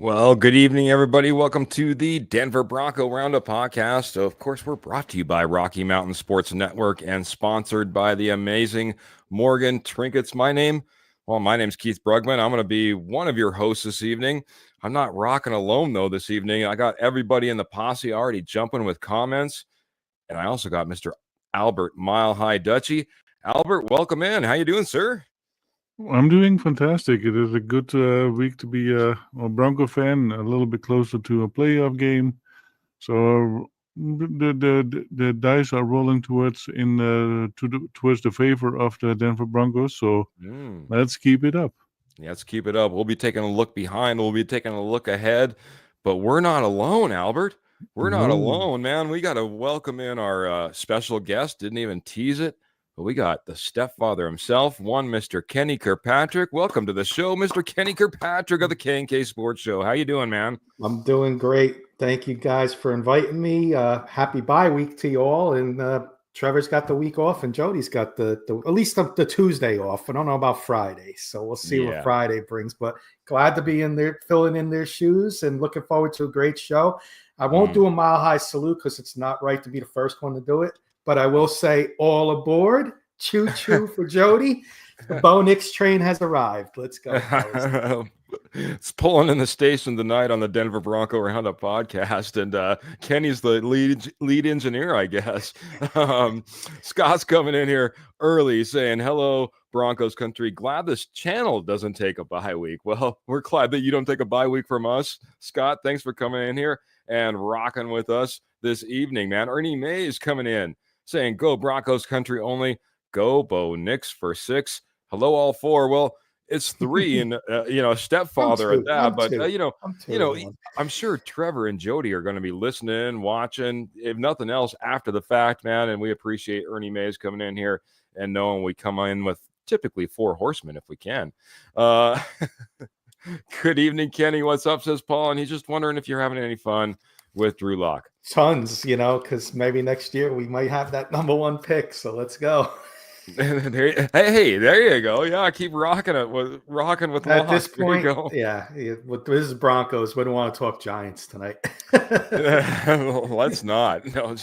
Well, good evening, everybody. Welcome to the Denver Bronco Roundup podcast. Of course, we're brought to you by Rocky Mountain Sports Network and sponsored by the amazing Morgan Trinkets. My name's Keith Brugman. I'm going to be one of your hosts this evening. I'm not rocking alone, though, this evening. I got everybody in the posse already jumping with comments, and I also got Mr. Albert Mile High Dutchy. Albert, welcome in. How you doing, sir? I'm doing fantastic. It is a good week to be a Bronco fan, a little bit closer to a playoff game. So the dice are rolling towards the favor of the Denver Broncos. So let's keep it up. Yeah, let's keep it up. We'll be taking a look behind. We'll be taking a look ahead. But we're not alone, Albert. We're not No. alone, man. We got to welcome in our special guest. Didn't even tease it. But we got the stepfather himself, one Mr. Kenny Kirkpatrick. Welcome to the show, Mr. Kenny Kirkpatrick of the K&K Sports Show. How you doing, man? I'm doing great. Thank you guys for inviting me. Happy bye week to you all. And Trevor's got the week off, and Jody's got the at least the Tuesday off. I don't know about Friday, so we'll see what Friday brings. But glad to be in there, filling in their shoes, and looking forward to a great show. I won't do a mile high salute because it's not right to be the first one to do it. But I will say, all aboard, choo choo for Jody. The Bo Nix train has arrived. Let's go. It's pulling in the station tonight on the Denver Bronco Roundup podcast, and Kenny's the lead engineer, I guess. Scott's coming in here early saying, hello, Broncos country. Glad this channel doesn't take a bye week. Well, we're glad that you don't take a bye week from us. Scott, thanks for coming in here and rocking with us this evening, man. Ernie Mays coming in saying, go Broncos country only. Go Bo Nix for 6. Hello, all 4. Well, it's 3 and stepfather at that, but I'm sure Trevor and Jody are going to be listening, watching, if nothing else, after the fact, man. And we appreciate Ernie Mays coming in here and knowing we come in with typically 4 horsemen if we can. Good evening, Kenny. What's up, says Paul, and he's just wondering if you're having any fun with Drew Lock. Tons, because maybe next year we might have that number 1 pick. So let's go. Hey, there you go. Yeah, keep rocking it with At Lock. This point, this is Broncos. We don't want to talk Giants tonight. Let's not. No,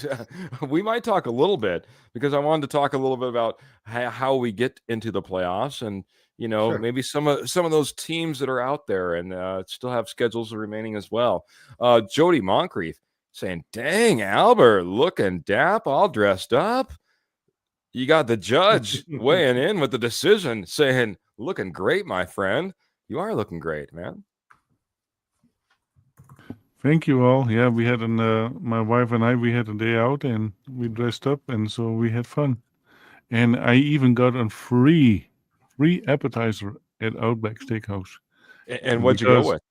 we might talk a little bit because I wanted to talk a little bit about how we get into the playoffs and sure. Maybe some of those teams that are out there and still have schedules remaining as well. Jody Moncrief saying, dang, Albert, looking dap, all dressed up. You got the judge weighing in with the decision saying, looking great, my friend. You are looking great, man. Thank you all. Yeah, we had my wife and I, we had a day out and we dressed up, and so we had fun. And I even got a free appetizer at Outback Steakhouse. And what'd you go with?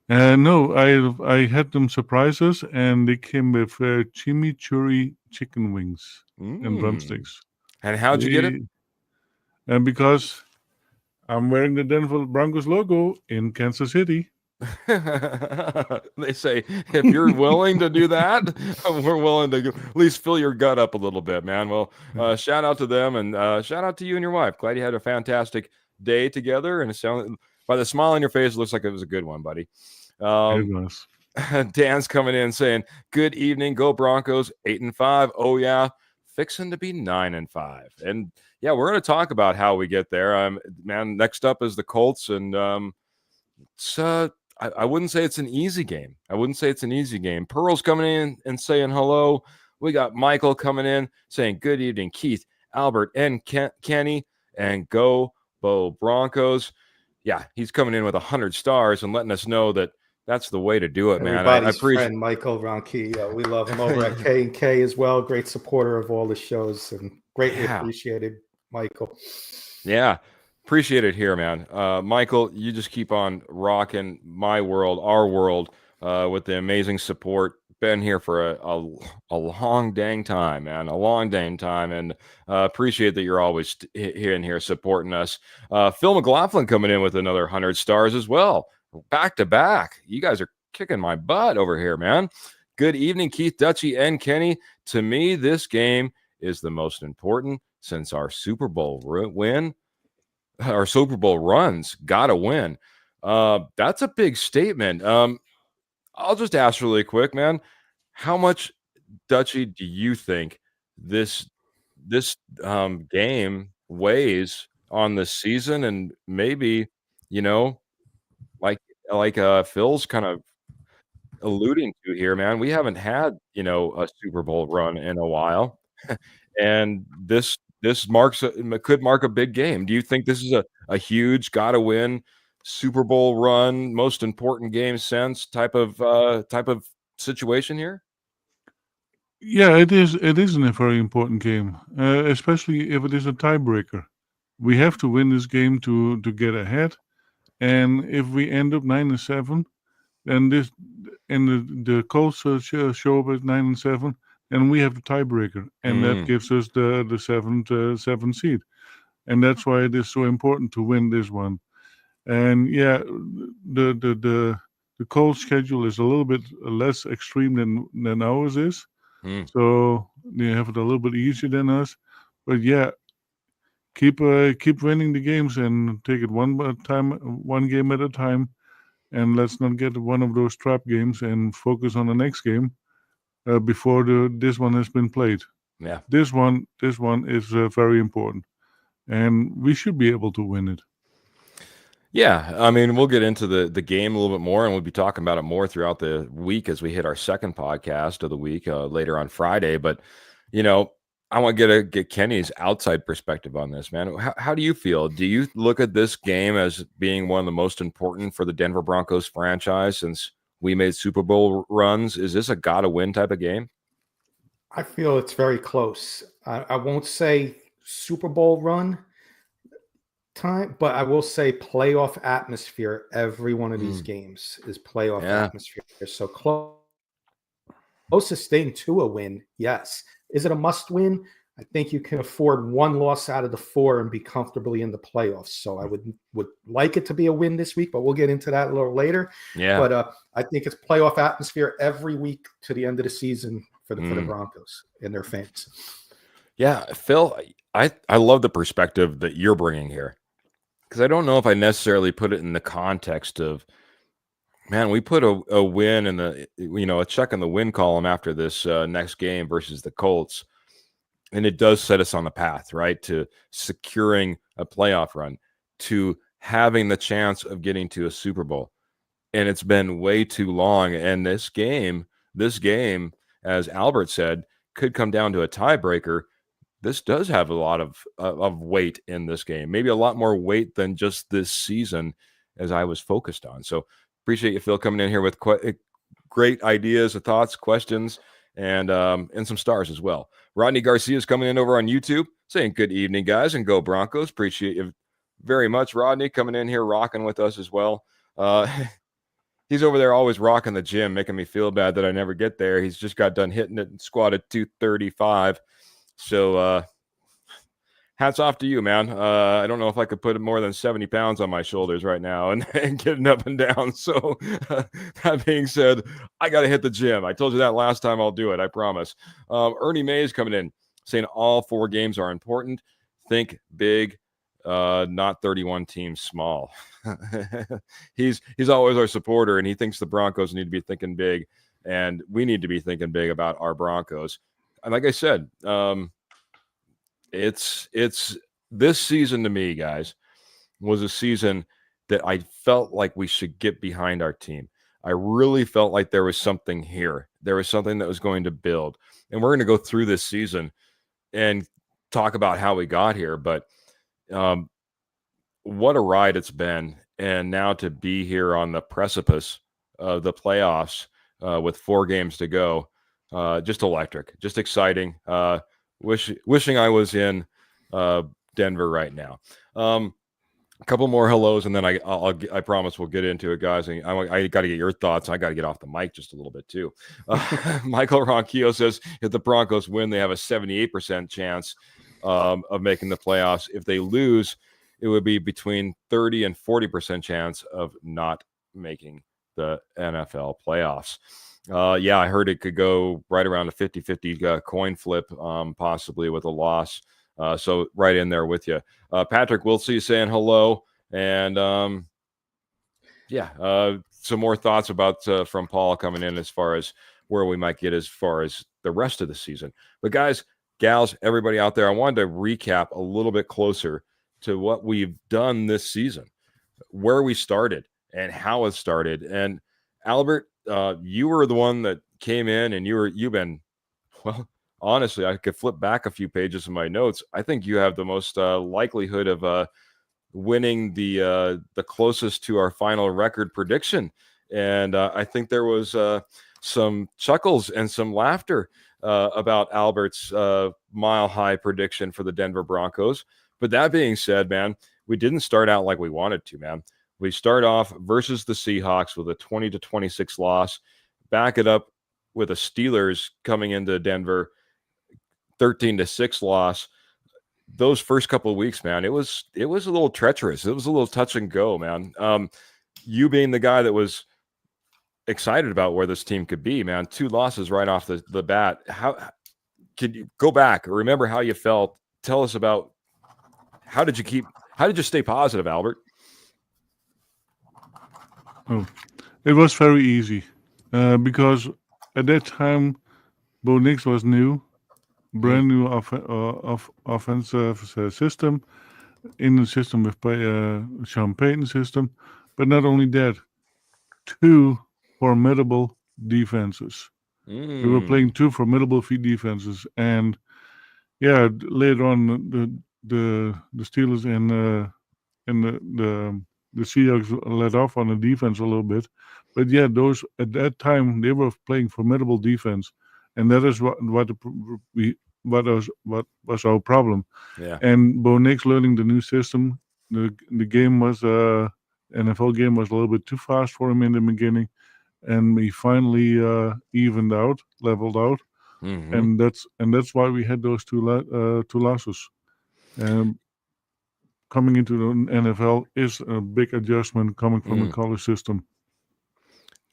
No, I had them surprises, and they came with chimichurri chicken wings and drumsticks. And how'd you get it? And because I'm wearing the Denver Broncos logo in Kansas City. They say, if you're willing to do that, we're willing to at least fill your gut up a little bit, man. Well, shout out to them, and shout out to you and your wife. Glad you had a fantastic day together, and it sounded, by the smile on your face, it looks like it was a good one, buddy. It was. Dan's coming in saying, good evening, go Broncos, 8-5. Oh yeah, fixing to be 9-5. And yeah, we're going to talk about how we get there. Man, next up is the Colts, and it's I wouldn't say it's an easy game. Pearl's coming in and saying hello. We got Michael coming in saying good evening, Keith, Albert, and Kenny, and go Bo Broncos. Yeah, he's coming in with 100 stars and letting us know that that's the way to do it, man. Everybody's friend, Michael Ronke. We love him over at K&K as well. Great supporter of all the shows and greatly appreciated, Michael. Yeah. Appreciate it here, man. Michael, you just keep on rocking my world, our world, with the amazing support. Been here for a long dang time, man. A long dang time. And appreciate that you're always here supporting us. Phil McLaughlin coming in with another 100 stars as well. Back to back. You guys are kicking my butt over here, man. Good evening, Keith, Dutchy, and Kenny. To me, this game is the most important since our Super Bowl win. Our Super Bowl runs, gotta win. That's a big statement. I'll just ask really quick, man. How much, Dutchy, do you think this game weighs on the season, and maybe, you know, like Phil's kind of alluding to here, man, we haven't had, a Super Bowl run in a while, and this could mark a big game. Do you think this is a huge gotta win Super Bowl run, most important game since type of situation here? Yeah, it is. It isn't a very important game, especially if it is a tiebreaker. We have to win this game to get ahead, and if we end up 9-7, then this and the Colts show up at 9-7, and we have the tiebreaker, and that Mm, gives us the seventh seed, and that's why it is so important to win this one. And yeah, the Colts schedule is a little bit less extreme than ours is, mm. so they have it a little bit easier than us. But yeah, keep winning the games and take it one game at a time, and let's not get one of those trap games and focus on the next game before this one has been played. Yeah. This one is very important, and we should be able to win it. Yeah, I mean, we'll get into the game a little bit more, and we'll be talking about it more throughout the week as we hit our second podcast of the week later on Friday. But I want to get Kenny's outside perspective on this, man. How do you feel? Do you look at this game as being one of the most important for the Denver Broncos franchise since we made Super Bowl runs? Is this a gotta win type of game? I feel it's very close. I won't say Super Bowl run time, but I will say playoff atmosphere. Every one of these games is playoff Yeah. atmosphere. So closest thing to a win, yes. Is it a must win? I think you can afford one loss out of the four and be comfortably in the playoffs. So I would like it to be a win this week, but we'll get into that a little later. Yeah. But I think it's playoff atmosphere every week to the end of the season for the Broncos and their fans. Yeah, Phil, I love the perspective that you're bringing here, because I don't know if I necessarily put it in the context of, man, we put a win in the, a check in the win column after this next game versus the Colts. And it does set us on the path, right, to securing a playoff run, to having the chance of getting to a Super Bowl. And it's been way too long. And this game, as Albert said, could come down to a tiebreaker. This does have a lot of weight in this game, maybe a lot more weight than just this season, as I was focused on. So appreciate you, Phil, coming in here with great ideas, thoughts, questions, and some stars as well. Rodney Garcia is coming in over on YouTube saying good evening, guys, and go Broncos. Appreciate you very much, Rodney, coming in here rocking with us as well. He's over there always rocking the gym, making me feel bad that I never get there. He's just got done hitting it and squatted 235. So hats off to you, man. I don't know if I could put more than 70 pounds on my shoulders right now and getting up and down. So that being said, I got to hit the gym. I told you that last time. I'll do it. I promise. Ernie Mays coming in saying all four games are important. Think big, not 31 teams small. He's always our supporter, and he thinks the Broncos need to be thinking big, and we need to be thinking big about our Broncos. And like I said, it's this season to me, guys, was a season that I felt like we should get behind our team. I really felt like there was something here. There was something that was going to build. And we're going to go through this season and talk about how we got here. But what a ride it's been. And now to be here on the precipice of the playoffs with 4 games to go, just electric, just exciting. Wishing I was in Denver right now. A couple more hellos, and then I promise we'll get into it, guys. And I got to get your thoughts. I got to get off the mic just a little bit too. Michael Ronquillo says if the Broncos win, they have a 78% chance of making the playoffs. If they lose, it would be between 30 and 40% chance of not making the NFL playoffs. Yeah, I heard it could go right around a 50-50 coin flip, possibly with a loss. So right in there with you. Patrick Wiltsey saying hello. And Yeah. Some more thoughts about from Paul coming in as far as where we might get as far as the rest of the season. But guys, gals, everybody out there, I wanted to recap a little bit closer to what we've done this season, where we started and how it started. And Albert, you were the one that came in, and you've been, well, honestly, I could flip back a few pages in my notes. I think you have the most likelihood of winning the closest to our final record prediction. And I think there was some chuckles and some laughter about Albert's mile high prediction for the Denver Broncos. But that being said, man, we didn't start out like we wanted to, man. We start off versus the Seahawks with a 20-26 loss, back it up with the Steelers coming into Denver 13-6 loss. Those first couple of weeks, man, it was a little treacherous. It was a little touch and go, man. You being the guy that was excited about where this team could be, man, 2 losses right off the bat. How could you go back or remember how you felt? Tell us about how did you stay positive, Albert? Oh, it was very easy because at that time, Bo Nix was new, brand new offensive system in the system with Sean Payton's system. But not only that, 2 formidable defenses. We were playing 2 formidable defenses, and yeah, later on the Steelers and the Seahawks let off on the defense a little bit, but yeah, those at that time they were playing formidable defense, and that is what was our problem. Yeah. And Bo Nix learning the new system, the game was NFL game was a little bit too fast for him in the beginning, and he finally leveled out, and that's why we had those two losses. Coming into the NFL is a big adjustment coming from the college system.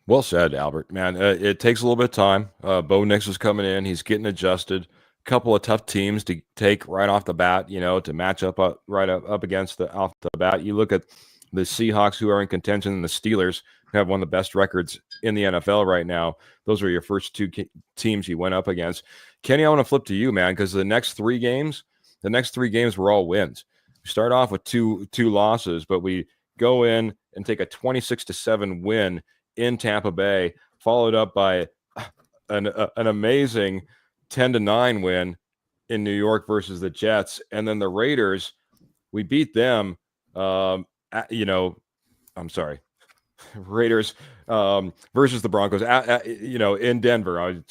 Well said, Albert. Man, it takes a little bit of time. Bo Nix is coming in; he's getting adjusted. A couple of tough teams to take right off the bat, to match up right up against off the bat. You look at the Seahawks, who are in contention, and the Steelers, who have one of the best records in the NFL right now. Those are your first 2 teams you went up against. Kenny, I want to flip to you, man, because the next 3 games were all wins. We start off with two losses, but we go in and take a 26-7 win in Tampa Bay, followed up by an amazing 10-9 win in New York versus the Jets. And then the Raiders, we beat them. Raiders versus the Broncos, in Denver. All of a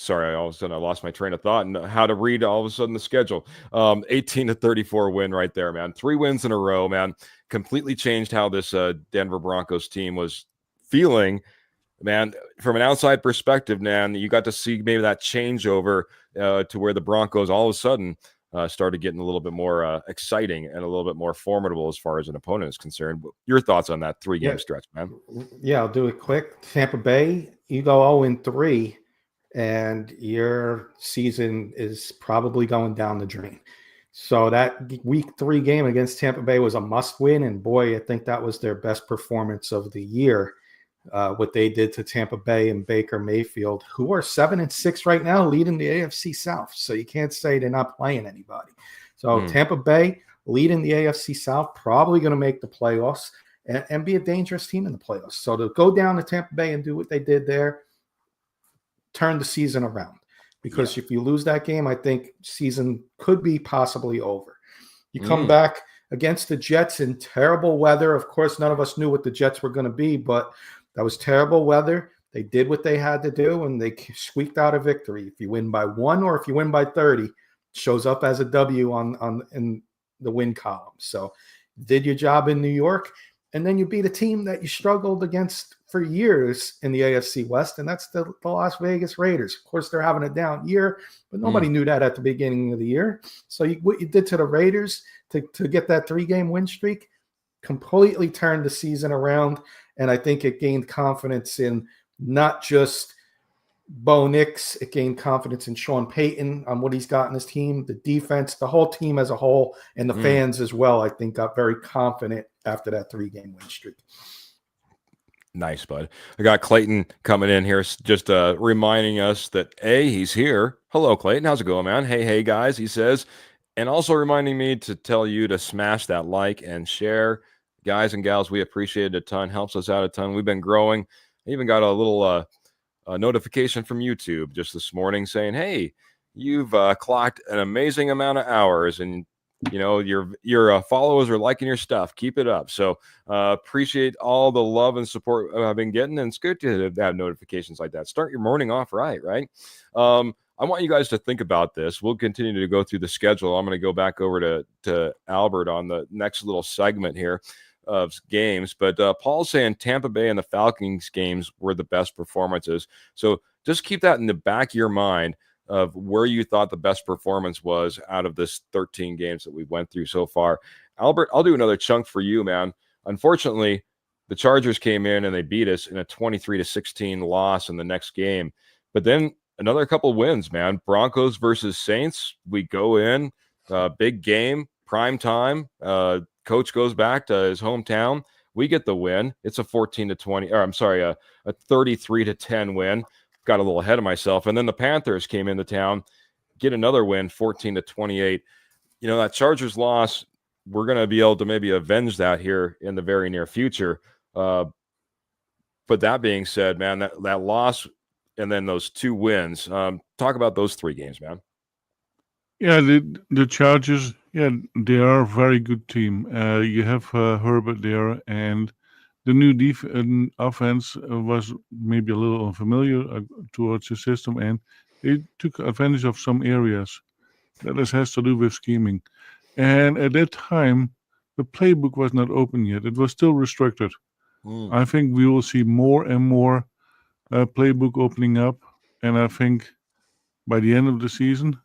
sudden I lost my train of thought and how to read all of a sudden the schedule. 18-34 win right there, man. 3 wins in a row, man. Completely changed how this Denver Broncos team was feeling, man. From an outside perspective, man, you got to see maybe that changeover to where the Broncos all of a sudden started getting a little bit more exciting and a little bit more formidable as far as an opponent is concerned. Your thoughts on that 3-game stretch, man? Yeah, I'll do it quick. Tampa Bay, you go 0-3, and your season is probably going down the drain. So that week 3 game against Tampa Bay was a must win, and boy, I think that was their best performance of the year. What they did to Tampa Bay and Baker Mayfield, who are 7-6 right now, leading the AFC South. So you can't say they're not playing anybody. So Tampa Bay leading the AFC South, probably going to make the playoffs and be a dangerous team in the playoffs. So to go down to Tampa Bay and do what they did there, turn the season around. Because if you lose that game, I think season could be possibly over. You come back against the Jets in terrible weather. Of course, none of us knew what the Jets were going to be, but that was terrible weather. They did what they had to do, and they squeaked out a victory. If you win by 1 or if you win by 30, it shows up as a W in the win column. So did your job in New York, and then you beat a team that you struggled against for years in the AFC West, and that's the Las Vegas Raiders. Of course, they're having a down year, but nobody knew that at the beginning of the year. So what you did to the Raiders to get that 3-game win streak completely turned the season around. And I think it gained confidence in not just Bo Nix. It gained confidence in Sean Payton on what he's got in his team, the defense, the whole team as a whole, and the fans as well, I think got very confident after that 3-game win streak. Nice, bud. I got Clayton coming in here, just reminding us that he's here. Hello, Clayton. How's it going, man? Hey, guys. He says, and also reminding me to tell you to smash that like and share, guys and gals. We appreciate it a ton. Helps us out a ton. We've been growing. I even got a little notification from YouTube just this morning saying, "Hey, you've clocked an amazing amount of hours, and your followers are liking your stuff. Keep it up." So appreciate all the love and support I've been getting, and it's good to have notifications like that. Start your morning off right. I want you guys to think about this. We'll continue to go through the schedule. I'm going to go back over to Albert on the next little segment here of games, but Paul's saying Tampa Bay and the Falcons games were the best performances. So just keep that in the back of your mind of where you thought the best performance was out of this 13 games that we went through so far. Albert, I'll do another chunk for you, man. Unfortunately, the Chargers came in and they beat us in a 23-16 loss in the next game. But then another couple wins, man. Broncos versus Saints. We go in, big game, prime time. Coach goes back to his hometown. We get the win. It's a 14-20, or I'm sorry, a 33-10 win. Got a little ahead of myself. And then the Panthers came into town, get another win, 14-28. That Chargers loss, we're going to be able to maybe avenge that here in the very near future. But that being said, man, that loss and then those two wins, talk about those three games, man. Yeah, the Chargers, they are a very good team. You have Herbert there, and the new offense was maybe a little unfamiliar towards the system, and they took advantage of some areas. That has to do with scheming. And at that time, the playbook was not open yet. It was still restricted. I think we will see more and more playbook opening up, and I think by the end of the season,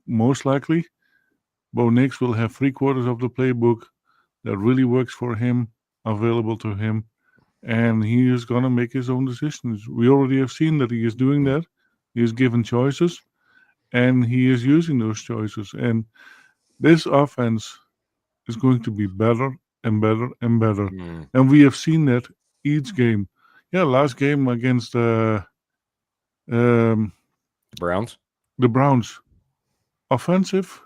most likely, Bo Nix will have 3/4 of the playbook that really works for him available to him, and he is going to make his own decisions. We already have seen that he is doing that. He is given choices, and he is using those choices. And this offense is going to be better and better and better. And we have seen that each game. Yeah, last game against Browns. The Browns. Offensive,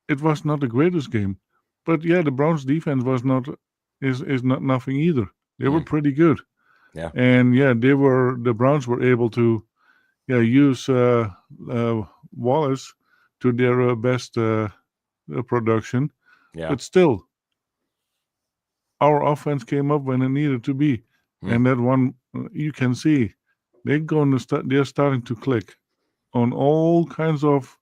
it was not the greatest game. But yeah, the Browns defense was not is not nothing either. They were pretty good. Yeah. And yeah, the Browns were able to use Wallace to their best production. Yeah. But still, our offense came up when it needed to be. And that one, you can see, they're starting to click on all kinds of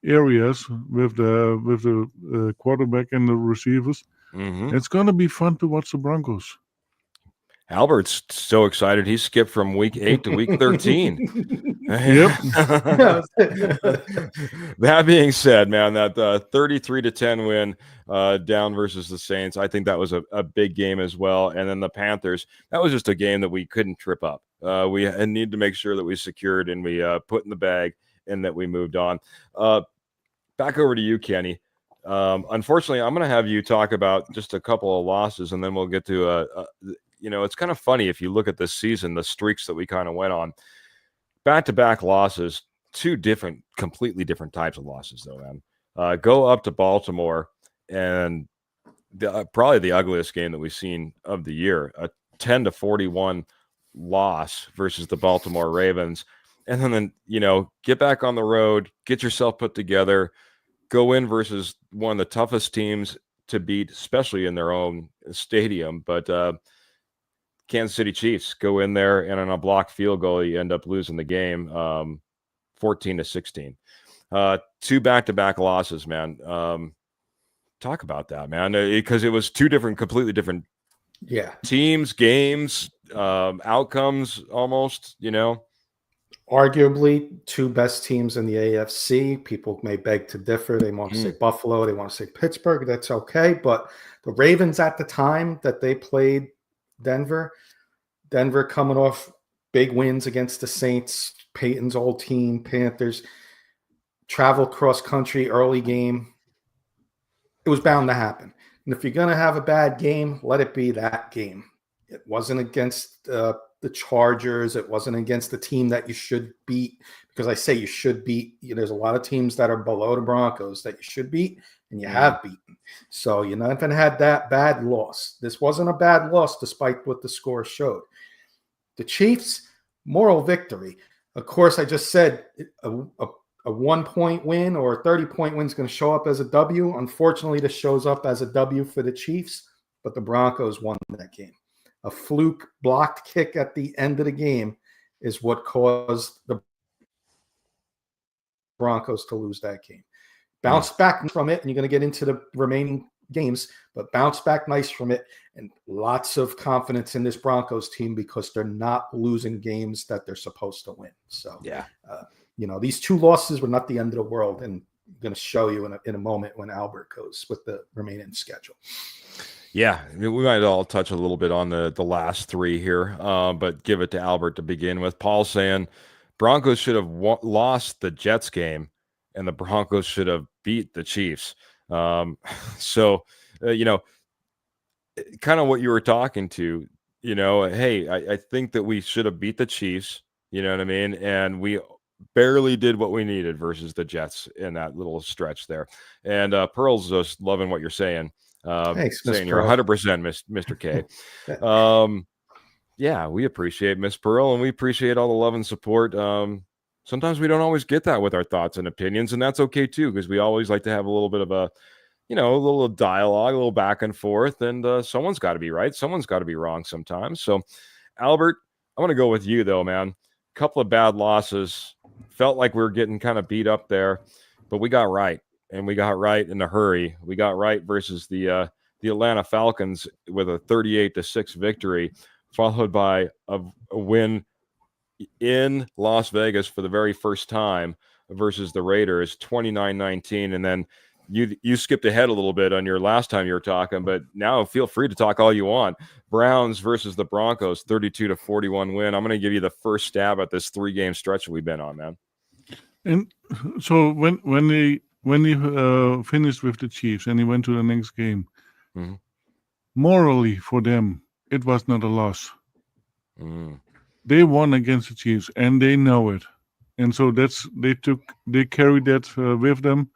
areas with the quarterback and the receivers. It's going to be fun to watch the Broncos. Albert's so excited. He skipped from week 8 to week 13. Yep. That being said, man, that 33-10 win down versus the Saints, I think that was a big game as well. And then the Panthers, that was just a game that we couldn't trip up. We need to make sure that we secured and we put in the bag and that we moved on. Back over to you, Kenny. Unfortunately, I'm going to have you talk about just a couple of losses, and then we'll get to it's kind of funny if you look at this season, the streaks that we kind of went on. Back-to-back losses, two completely different types of losses, though, man. Go up to Baltimore, and probably the ugliest game that we've seen of the year, a 10-41 loss versus the Baltimore Ravens. And then, get back on the road, get yourself put together, go in versus one of the toughest teams to beat, especially in their own stadium. But Kansas City Chiefs go in there, and on a blocked field goal, you end up losing the game 14-16. Two back-to-back losses, man. Talk about that, man, because it was two completely different teams, games, outcomes almost, Arguably, two best teams in the AFC. People may beg to differ. They want to say Buffalo. They want to say Pittsburgh. That's okay. But the Ravens at the time that they played Denver coming off big wins against the Saints, Peyton's old team, Panthers, travel cross country, early game. It was bound to happen. And if you're going to have a bad game, let it be that game. It wasn't against the Chargers. It wasn't against the team that you should beat, because I say you should beat. There's a lot of teams that are below the Broncos that you should beat, and you have beaten. So you haven't had that bad loss. This wasn't a bad loss despite what the score showed. The Chiefs, moral victory. Of course, I just said a 1-point win or a 30-point win is going to show up as a W. Unfortunately, this shows up as a W for the Chiefs, but the Broncos won that game. A fluke blocked kick at the end of the game is what caused the Broncos to lose that game. Bounce back from it, and you're going to get into the remaining games, but bounce back nice from it, and lots of confidence in this Broncos team because they're not losing games that they're supposed to win. So, these 2 losses were not the end of the world, and I'm going to show you in a moment when Albert goes with the remaining schedule. Yeah, we might all touch a little bit on the last 3 here, but give it to Albert to begin with. Paul saying Broncos should have lost the Jets game, and the Broncos should have beat the Chiefs. So, kind of what you were talking to, hey, I think that we should have beat the Chiefs, you know what I mean? And we barely did what we needed versus the Jets in that little stretch there. And Pearl's just loving what you're saying. Thanks, saying you're 100% Mr. K. Yeah, we appreciate Miss Pearl, and we appreciate all the love and support. Sometimes we don't always get that with our thoughts and opinions, and that's okay too, because we always like to have a little bit of a little dialogue, a little back and forth, and someone's got to be right, someone's got to be wrong sometimes. So, Albert, I want to go with you though, man. A couple of bad losses, felt like we were getting kind of beat up there, but we got right. And we got right in a hurry. We got right versus the Atlanta Falcons with a 38-6 victory, followed by a win in Las Vegas for the very first time versus the Raiders, 29-19. And then you skipped ahead a little bit on your last time you were talking, but now feel free to talk all you want. Browns versus the Broncos, 32-41 win. I'm going to give you the first stab at this 3-game stretch that we've been on, man. And so when he finished with the Chiefs and he went to the next game, morally for them, it was not a loss. They won against the Chiefs, and they know it. And so they carried that with them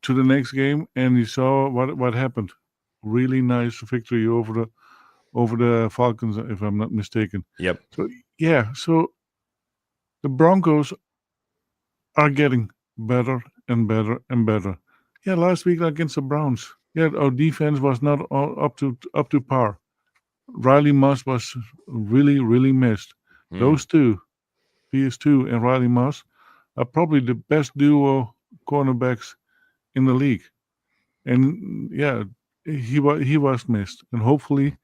to the next game, and you saw what happened. Really nice victory over the Falcons, if I'm not mistaken. Yep. So the Broncos are getting better and better and better. Yeah, last week against the Browns, our defense was not up to par. Riley Moss was really, really missed. Those two, PS2 and Riley Moss, are probably the best duo cornerbacks in the league. And he was missed. And hopefully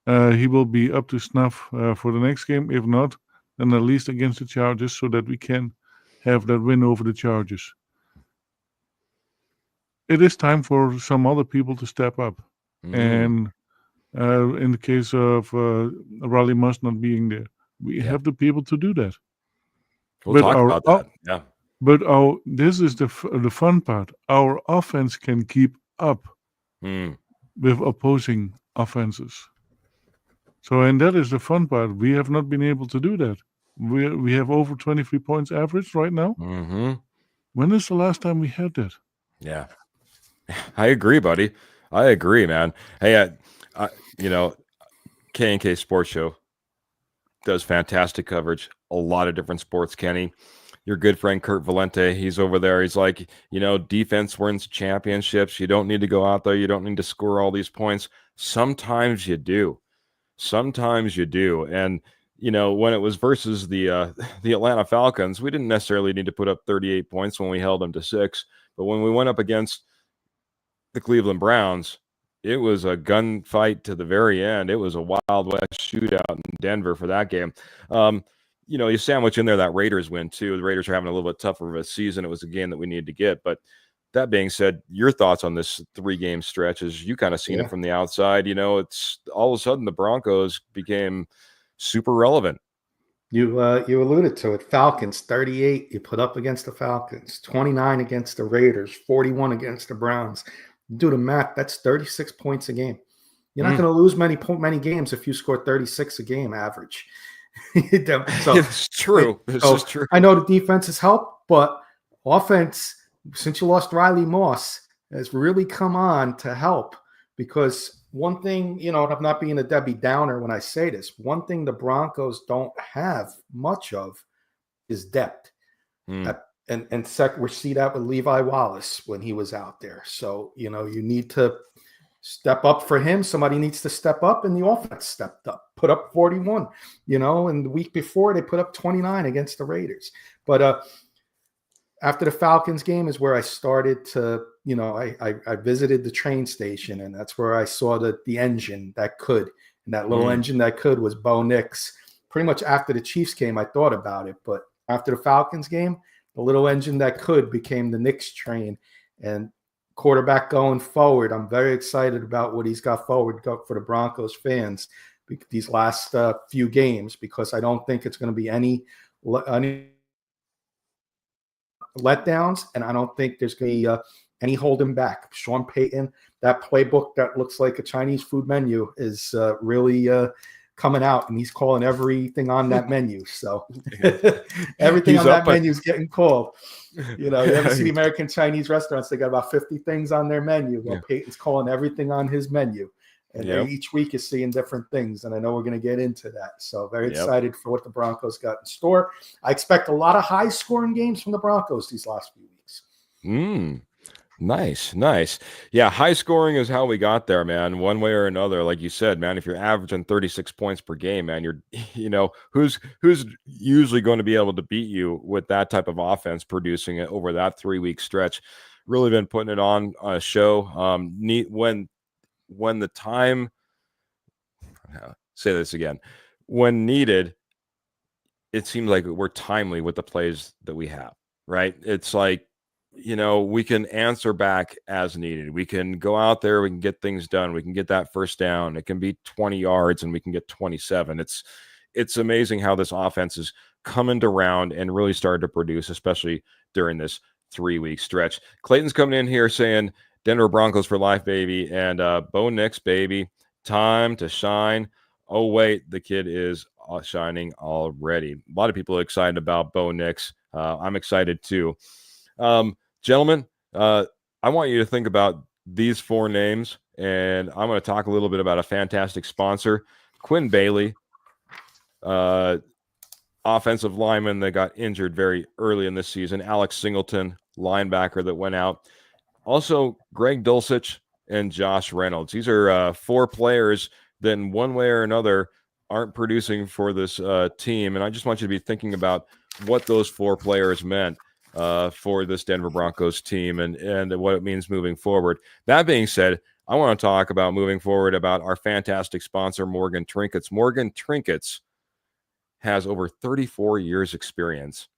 he will be up to snuff for the next game. If not, then at least against the Chargers, so that we can have that win over the Chargers. It is time for some other people to step up. And in the case of Riley Moss not being there, we have the people to do that. We'll talk about that. Yeah. But this is the fun part. Our offense can keep up with opposing offenses. So, and that is the fun part. We have not been able to do that. We have over 23 points average right now. When is the last time we had that? Yeah, I agree, buddy. I agree, man. Hey, K&K Sports Show does fantastic coverage. A lot of different sports, Kenny. Your good friend Kurt Valente, he's over there. He's like, defense wins championships. You don't need to go out there. You don't need to score all these points. Sometimes you do. And when it was versus the Atlanta Falcons, we didn't necessarily need to put up 38 points when we held them to 6. But when we went up against the Cleveland Browns, it was a gunfight to the very end. It was a Wild West shootout in Denver for that game. You sandwich in there that Raiders win too. The Raiders are having a little bit tougher of a season. It was a game that we needed to get. But that being said, your thoughts on this 3-game stretch, as you kind of seen it from the outside, it's all of a sudden the Broncos became super relevant. You alluded to it. Falcons, 38 you put up against the Falcons, 29 against the Raiders, 41 against the Browns. Do the math, that's 36 points a game. You're not going to lose many games if you score 36 a game average. So it's true. This is true. I know the defense has helped, but offense, since you lost Riley Moss, has really come on to help. Because one thing, I'm not being a Debbie Downer when I say this, one thing the Broncos don't have much of is depth. And we see that with Levi Wallace when he was out there. So, you need to step up for him. Somebody needs to step up, and the offense stepped up, put up 41, and the week before they put up 29 against the Raiders. But after the Falcons game is where I started to, I visited the train station, and that's where I saw the engine that could. And that little engine that could was Bo Nix. Pretty much after the Chiefs game, I thought about it. But after the Falcons game, the little engine that could became the Nix train. And quarterback going forward, I'm very excited about what he's got forward for the Broncos fans these last few games, because I don't think it's going to be any letdowns, and I don't think there's going to be any holding back. Sean Payton, that playbook that looks like a Chinese food menu is really coming out, and he's calling everything on that menu. So everything on that menu is getting called. You ever see the American Chinese restaurants? They got about 50 things on their menu. Well, Peyton's calling everything on his menu. And each week is seeing different things. And I know we're going to get into that. So very excited for what the Broncos got in store. I expect a lot of high-scoring games from the Broncos these last few weeks. Nice. Yeah, high scoring is how we got there, man. One way or another, like you said, man. If you're averaging 36 points per game, man, who's usually going to be able to beat you with that type of offense, producing it over that 3-week stretch. Really been putting it on a show. When the time, say this again, when needed, it seems like we're timely with the plays that we have, right? It's like, we can answer back as needed. We can go out there, we can get things done. We can get that first down. It can be 20 yards and we can get 27. It's amazing how this offense is coming around and really started to produce, especially during this 3-week stretch. Clayton's coming in here saying, Denver Broncos for life, baby. And Bo Nix, baby. Time to shine. Oh, wait, the kid is shining already. A lot of people are excited about Bo Nix. I'm excited too. Gentlemen, I want you to think about these 4 names, and I'm going to talk a little bit about a fantastic sponsor, Quinn Bailey, offensive lineman that got injured very early in this season, Alex Singleton, linebacker that went out. Also, Greg Dulcich and Josh Reynolds. These are 4 players that in one way or another aren't producing for this team, and I just want you to be thinking about what those 4 players meant for this Denver Broncos team and what it means moving forward. That being said, I want to talk about moving forward about our fantastic sponsor, Morgan Trinkets. Morgan Trinkets has over 34 years experience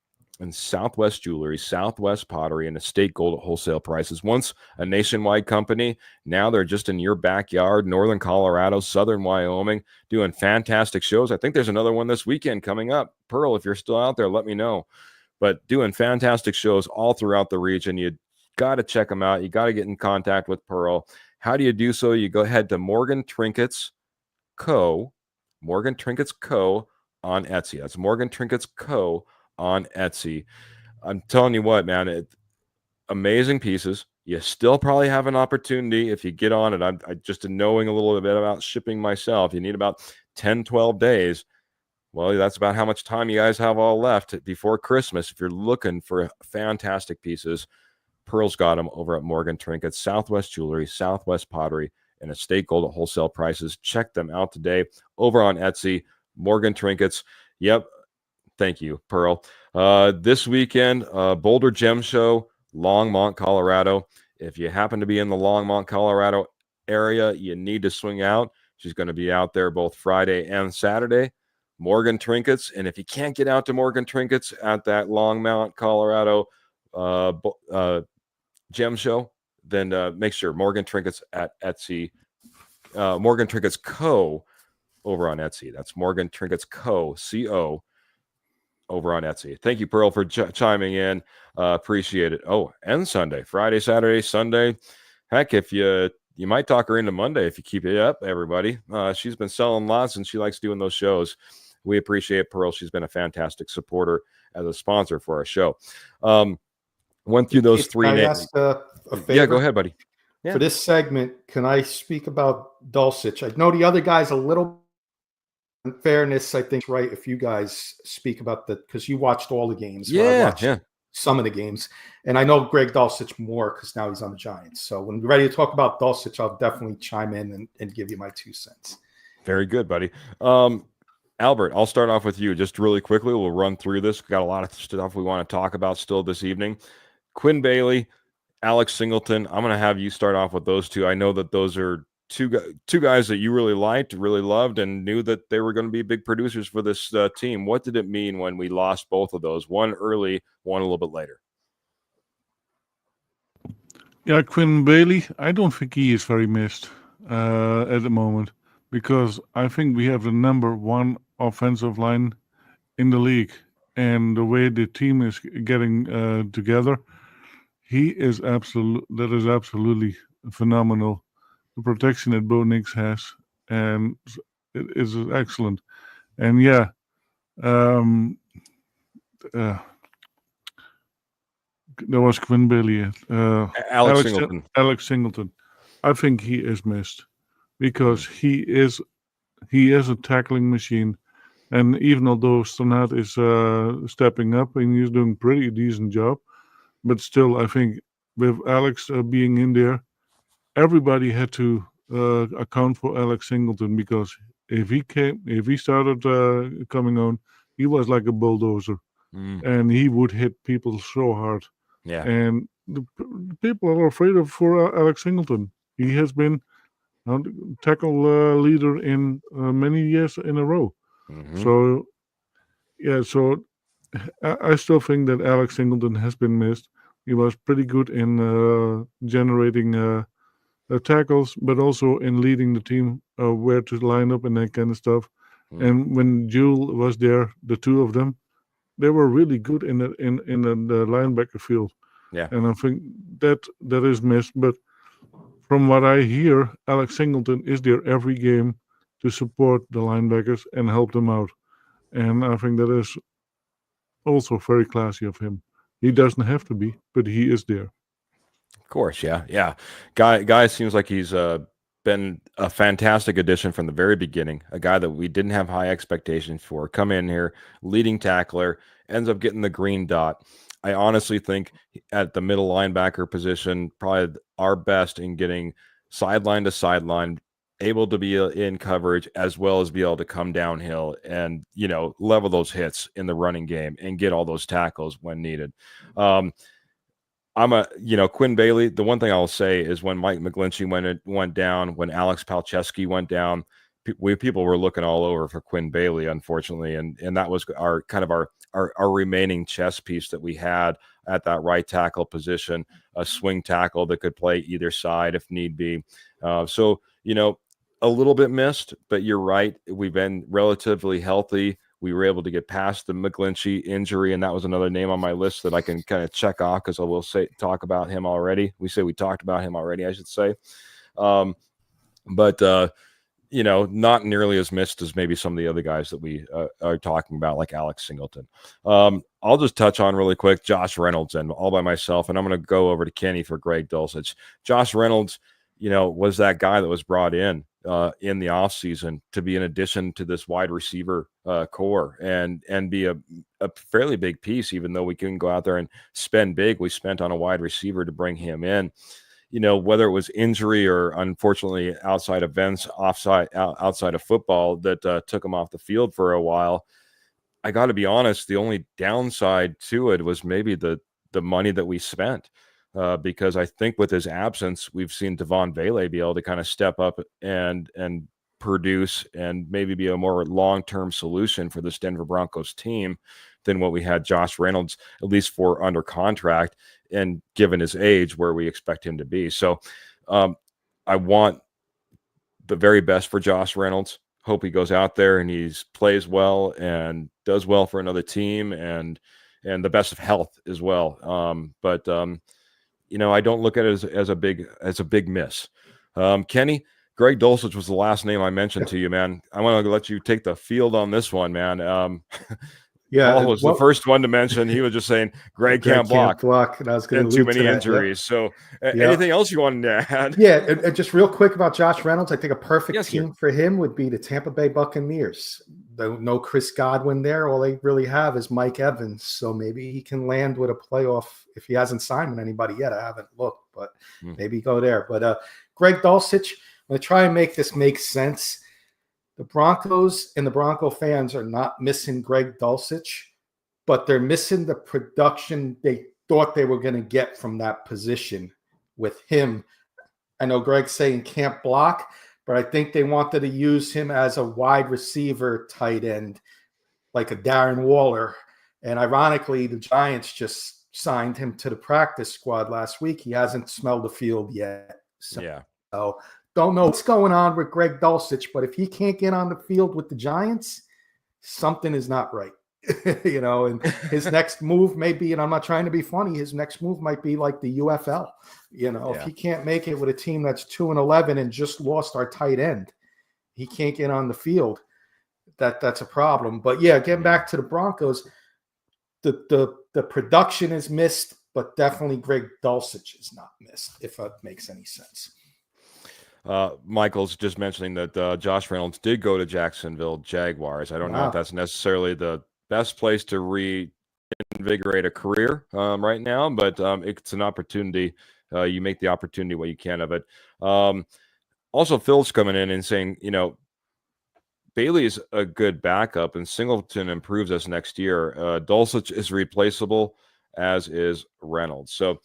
in Southwest jewelry, Southwest pottery, and estate gold at wholesale prices. Once a nationwide company, now they're just in your backyard, northern Colorado, southern Wyoming, doing fantastic shows. I think there's another one this weekend coming up. Pearl, if you're still out there, let me know. But doing fantastic shows all throughout the region. You got to check them out. You got to get in contact with Pearl. How do you do so? You go ahead to Morgan Trinkets Co. Morgan Trinkets Co. on Etsy. That's Morgan Trinkets Co. on Etsy. I'm telling you what, man, amazing pieces. You still probably have an opportunity if you get on it. I just knowing a little bit about shipping myself. You need about 10, 12 days. Well, that's about how much time you guys have all left before Christmas. If you're looking for fantastic pieces, Pearl's got them over at Morgan Trinkets, Southwest Jewelry, Southwest Pottery, and Estate Gold at wholesale prices. Check them out today over on Etsy, Morgan Trinkets. Yep. Thank you, Pearl. This weekend, Boulder Gem Show, Longmont, Colorado. If you happen to be in the Longmont, Colorado area, you need to swing out. She's going to be out there both Friday and Saturday. Morgan Trinkets. And if you can't get out to Morgan Trinkets at that Longmont, Colorado Gem Show, then make sure Morgan Trinkets at Etsy, Morgan Trinkets Co. over on Etsy. That's Morgan Trinkets Co. Co. over on Etsy. Thank you, Pearl, for chiming in. Appreciate it. Oh, and Sunday, Friday, Saturday, Sunday. Heck, if you you might talk her into Monday if you keep it up, everybody. She's been selling lots and she likes doing those shows. We appreciate Pearl. She's been a fantastic supporter as a sponsor for our show. Went through those three names. A favor? Yeah, go ahead, buddy. Yeah. For this segment, can I speak about Dulcich? I know the other guys a little. In fairness, I think right if you guys speak about because you watched all the games. Yeah, some of the games, and I know Greg Dulcich more because now he's on the Giants. So when we're ready to talk about Dulcich, I'll definitely chime in and give you my 2 cents. Very good, buddy. Albert, I'll start off with you just really quickly. We'll run through this. We've got a lot of stuff we want to talk about still this evening. Quinn Bailey, Alex Singleton. I'm going to have you start off with those two. I know that those are two guys that you really liked, really loved, and knew that they were going to be big producers for this team. What did it mean when we lost both of those? One early, one a little bit later. Yeah, Quinn Bailey, I don't think he is very missed at the moment because I think we have the number 1 offensive line in the league. And the way the team is getting together, that is absolutely phenomenal. The protection that Bo Nix has, and it is excellent. And yeah, there was Quinn Bailey. Alex Singleton. I think he is missed because he is a tackling machine. And even although Standout is stepping up and he's doing a pretty decent job, but still, I think with Alex being in there, everybody had to account for Alex Singleton because if he started coming on, he was like a bulldozer, and he would hit people so hard. Yeah, and the people are afraid for Alex Singleton. He has been a tackle leader in many years in a row. So, yeah, I still think that Alex Singleton has been missed. He was pretty good in generating tackles, but also in leading the team where to line up and that kind of stuff. And when Jewel was there, the two of them, they were really good in the linebacker field. Yeah, and I think that is missed. But from what I hear, Alex Singleton is there every game to support the linebackers and help them out. And I think that is also very classy of him. He doesn't have to be, but he is there. Of course, yeah. Guy seems like he's been a fantastic addition from the very beginning. A guy that we didn't have high expectations for. Come in here, leading tackler, ends up getting the green dot. I honestly think at the middle linebacker position, probably our best in getting sideline to sideline, able to be in coverage as well as be able to come downhill and, level those hits in the running game and get all those tackles when needed. Quinn Bailey, the one thing I'll say is when Mike McGlinchey went down, when Alex Palczewski went down, people were looking all over for Quinn Bailey, unfortunately. And that was our remaining chess piece that we had at that right tackle position, a swing tackle that could play either side if need be. So, a little bit missed, but you're right. We've been relatively healthy. We were able to get past the McGlinchey injury, and that was another name on my list that I can kind of check off because I will talk about him already. We talked about him already, I should say. But not nearly as missed as maybe some of the other guys that we are talking about, like Alex Singleton. I'll just touch on really quick Josh Reynolds and all by myself, and I'm going to go over to Kenny for Greg Dulcich. Josh Reynolds, was that guy that was brought in the offseason to be an addition to this wide receiver core and be a fairly big piece, even though we couldn't go out there and spend big. We spent on a wide receiver to bring him in. Whether it was injury or unfortunately outside events, outside of football that took him off the field for a while. I got to be honest, the only downside to it was maybe the money that we spent. Because I think with his absence, we've seen Devon Vele be able to kind of step up and produce and maybe be a more long-term solution for this Denver Broncos team than what we had Josh Reynolds, at least for under contract and given his age where we expect him to be. So I want the very best for Josh Reynolds. Hope he goes out there and he plays well and does well for another team and the best of health as well. I don't look at it as a big miss. Kenny, Greg Dulcich was the last name I mentioned to you, man. I want to let you take the field on this one, man. Paul was the first one to mention. He was just saying Greg can't block. And I was going and to too many injuries. Yep. So anything else you wanted to add? Yeah, and just real quick about Josh Reynolds, I think a perfect team for him would be the Tampa Bay Buccaneers. No Chris Godwin there. All they really have is Mike Evans. So maybe he can land with a playoff if he hasn't signed with anybody yet. I haven't looked, but maybe go there. But Greg Dulcich, I'm going to try and make this make sense. The Broncos and the Bronco fans are not missing Greg Dulcich, but they're missing the production they thought they were going to get from that position with him. I know Greg's saying can't block, but I think they wanted to use him as a wide receiver tight end, like a Darren Waller. And ironically, the Giants just signed him to the practice squad last week. He hasn't smelled the field yet. So don't know what's going on with Greg Dulcich, but if he can't get on the field with the Giants, something is not right. And his next move may be, and I'm not trying to be funny, his next move might be like the UFL. If he can't make it with a team that's 2-11 and just lost our tight end, he can't get on the field. That's a problem. But yeah, getting back to the Broncos, the production is missed, but definitely Greg Dulcich is not missed, if that makes any sense. Michael's just mentioning that Josh Reynolds did go to Jacksonville Jaguars. I don't know if that's necessarily the best place to reinvigorate a career right now, but it's an opportunity. You make the opportunity what you can of it. Also, Phil's coming in and saying, Bailey's a good backup, and Singleton improves us next year. Dulcich is replaceable, as is Reynolds. So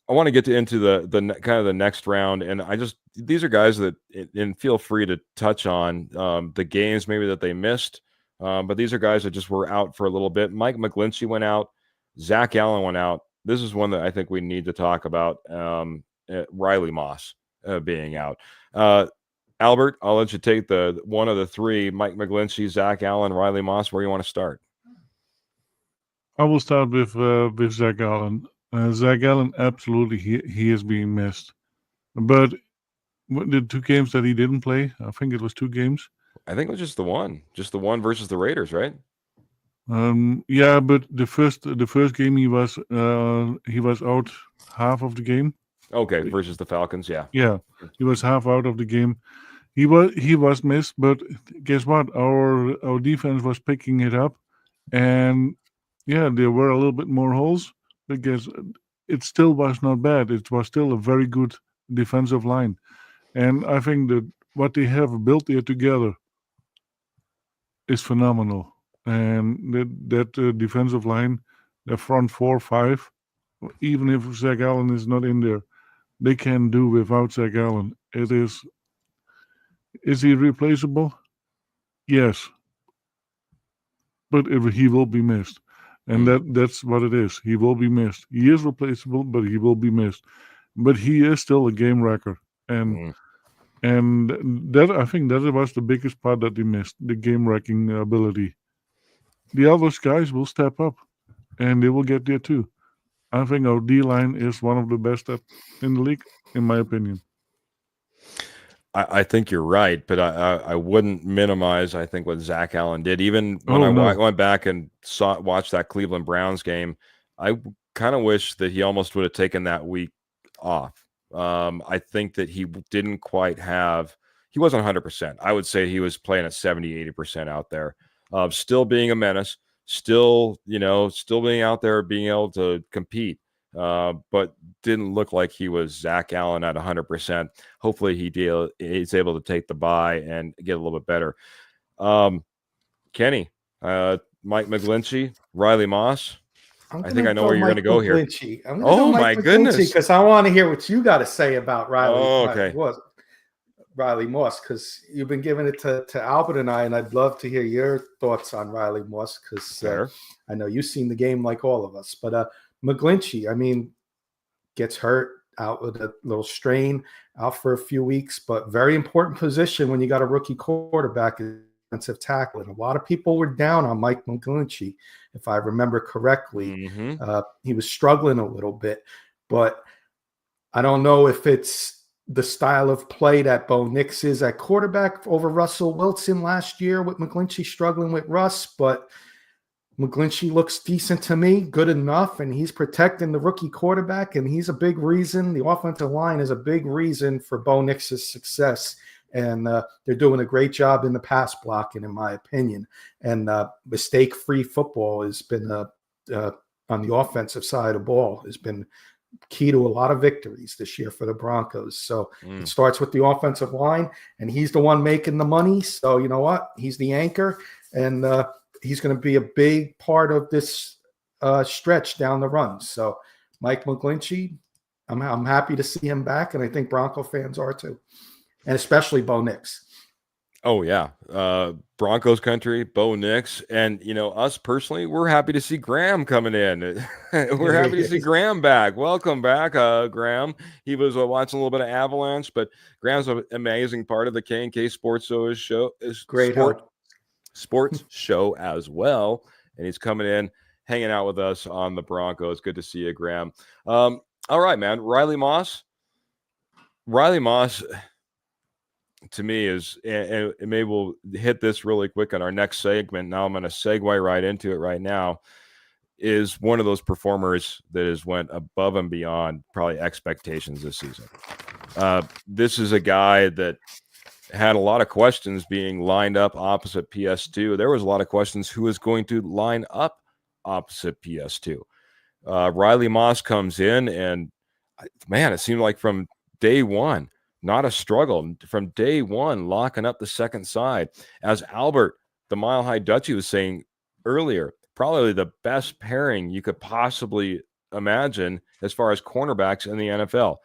I want to get into the kind of the next round, and these are guys that, and feel free to touch on the games maybe that they missed. But these are guys that just were out for a little bit. Mike McGlinchey went out. Zach Allen went out. This is one that I think we need to talk about. Riley Moss being out. Albert, I'll let you take the one of the three: Mike McGlinchey, Zach Allen, Riley Moss. Where you want to start? I will start with Zach Allen. Zach Allen, absolutely, he is being missed. But the 2 games that he didn't play, I think it was 2 games. I think it was just the one versus the Raiders, right? Yeah, but the first game he was out half of the game. Okay, versus the Falcons, yeah. Yeah, he was half out of the game. He was missed, but guess what? Our defense was picking it up, and yeah, there were a little bit more holes because it still was not bad. It was still a very good defensive line, and I think that what they have built there together is phenomenal. And that defensive line, the front 4-5, even if Zach Allen is not in there, they can do without Zach Allen. Is he replaceable? Yes, but he will be missed, and that's what it is. He will be missed. He is replaceable, but he will be missed. But he is still a game wrecker, and that, I think, that was the biggest part that they missed, the game wrecking ability. The other guys will step up, and they will get there too. I think our D-line is one of the best in the league, in my opinion. I think you're right, but I wouldn't minimize, I think, what Zach Allen did. Even when I went back and watched that Cleveland Browns game, I kind of wish that he almost would have taken that week off. I think that he didn't quite have – he wasn't 100%. I would say he was playing at 70, 80% out there. Still being a menace, still being out there, being able to compete. But didn't look like he was Zach Allen at 100%. Hopefully he's able to take the bye and get a little bit better. Kenny, Mike McGlinchey, Riley Moss. I think I know where you're going to go here. Oh my goodness! Because I want to hear what you got to say about Riley. Oh, okay. Riley Moss, because you've been giving it to Albert and I'd love to hear your thoughts on Riley Moss, because I know you've seen the game like all of us. But McGlinchey, gets hurt, out with a little strain, out for a few weeks, but very important position when you got a rookie quarterback, defensive tackle. And a lot of people were down on Mike McGlinchey, if I remember correctly. He was struggling a little bit, but I don't know if it's the style of play that Bo Nix is at quarterback over Russell Wilson last year, with McGlinchey struggling with Russ, but McGlinchey looks decent to me, good enough, and he's protecting the rookie quarterback, and he's a big reason. The offensive line is a big reason for Bo Nix's success, and they're doing a great job in the pass blocking, in my opinion. And mistake-free football has been, on the offensive side of the ball, has been key to a lot of victories this year for the Broncos. So it starts with the offensive line, and he's the one making the money. So you know what? He's the anchor, and he's going to be a big part of this stretch down the run. So Mike McGlinchey, I'm happy to see him back, and I think Bronco fans are too, and especially Bo Nix. Oh yeah, Broncos country, Bo Nix, and us personally, we're happy to see Graham coming in. We're happy to see Graham back. Welcome back, Graham. He was watching a little bit of Avalanche, but Graham's an amazing part of the K&K Sports Show. Great Sports show as well, and he's coming in, hanging out with us on the Broncos. Good to see you, Graham. All right, man. Riley Moss, to me is, and maybe we'll hit this really quick on our next segment. Now I'm going to segue right into it right now. Is one of those performers that has went above and beyond probably expectations this season. This is a guy that had a lot of questions being lined up opposite PS2. There was a lot of questions who is going to line up opposite PS2. Riley Moss comes in, and man, it seemed like from day one, not a struggle. From day one, locking up the second side. As Albert, the Mile High Dutchie, was saying earlier, probably the best pairing you could possibly imagine as far as cornerbacks in the NFL.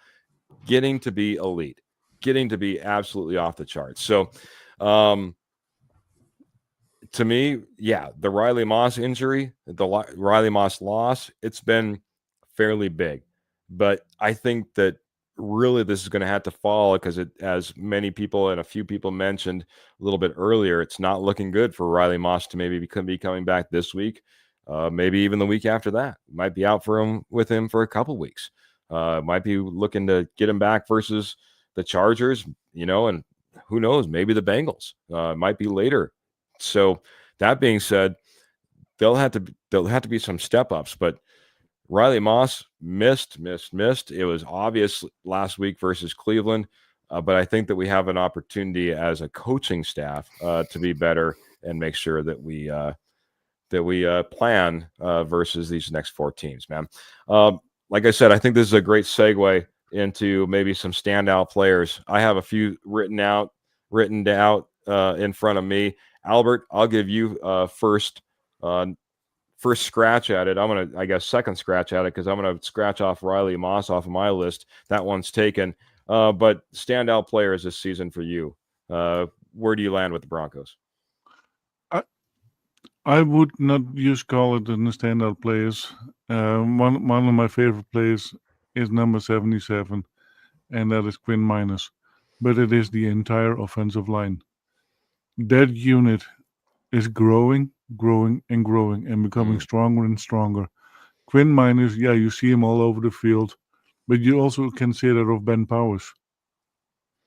Getting to be elite. Getting to be absolutely off the charts. So, to me, yeah, the Riley Moss injury, the Riley Moss loss, it's been fairly big. But I think that really this is going to have to fall, because as many people and a few people mentioned a little bit earlier, it's not looking good for Riley Moss to maybe be coming back this week, maybe even the week after that. Might be out with him for a couple weeks. Might be looking to get him back versus the Chargers, and who knows, maybe the Bengals. Might be later. So that being said, there'll have to be some step ups, but Riley Moss missed. It was obvious last week versus Cleveland, but I think that we have an opportunity as a coaching staff to be better and make sure that we plan versus these next four teams, man. Like I said, I think this is a great segue into maybe some standout players. I have a few written out in front of me. Albert, I'll give you first scratch at it. I'm going to, I guess, second scratch at it, because I'm going to scratch off Riley Moss off of my list. That one's taken. But standout players this season for you. Where do you land with the Broncos? I would not call it in the standout players. One of my favorite players is number 77, and that is Quinn Miners. But it is the entire offensive line. That unit is growing and becoming stronger and stronger. Quinn Miners, yeah, you see him all over the field, but you also can say that of Ben Powers.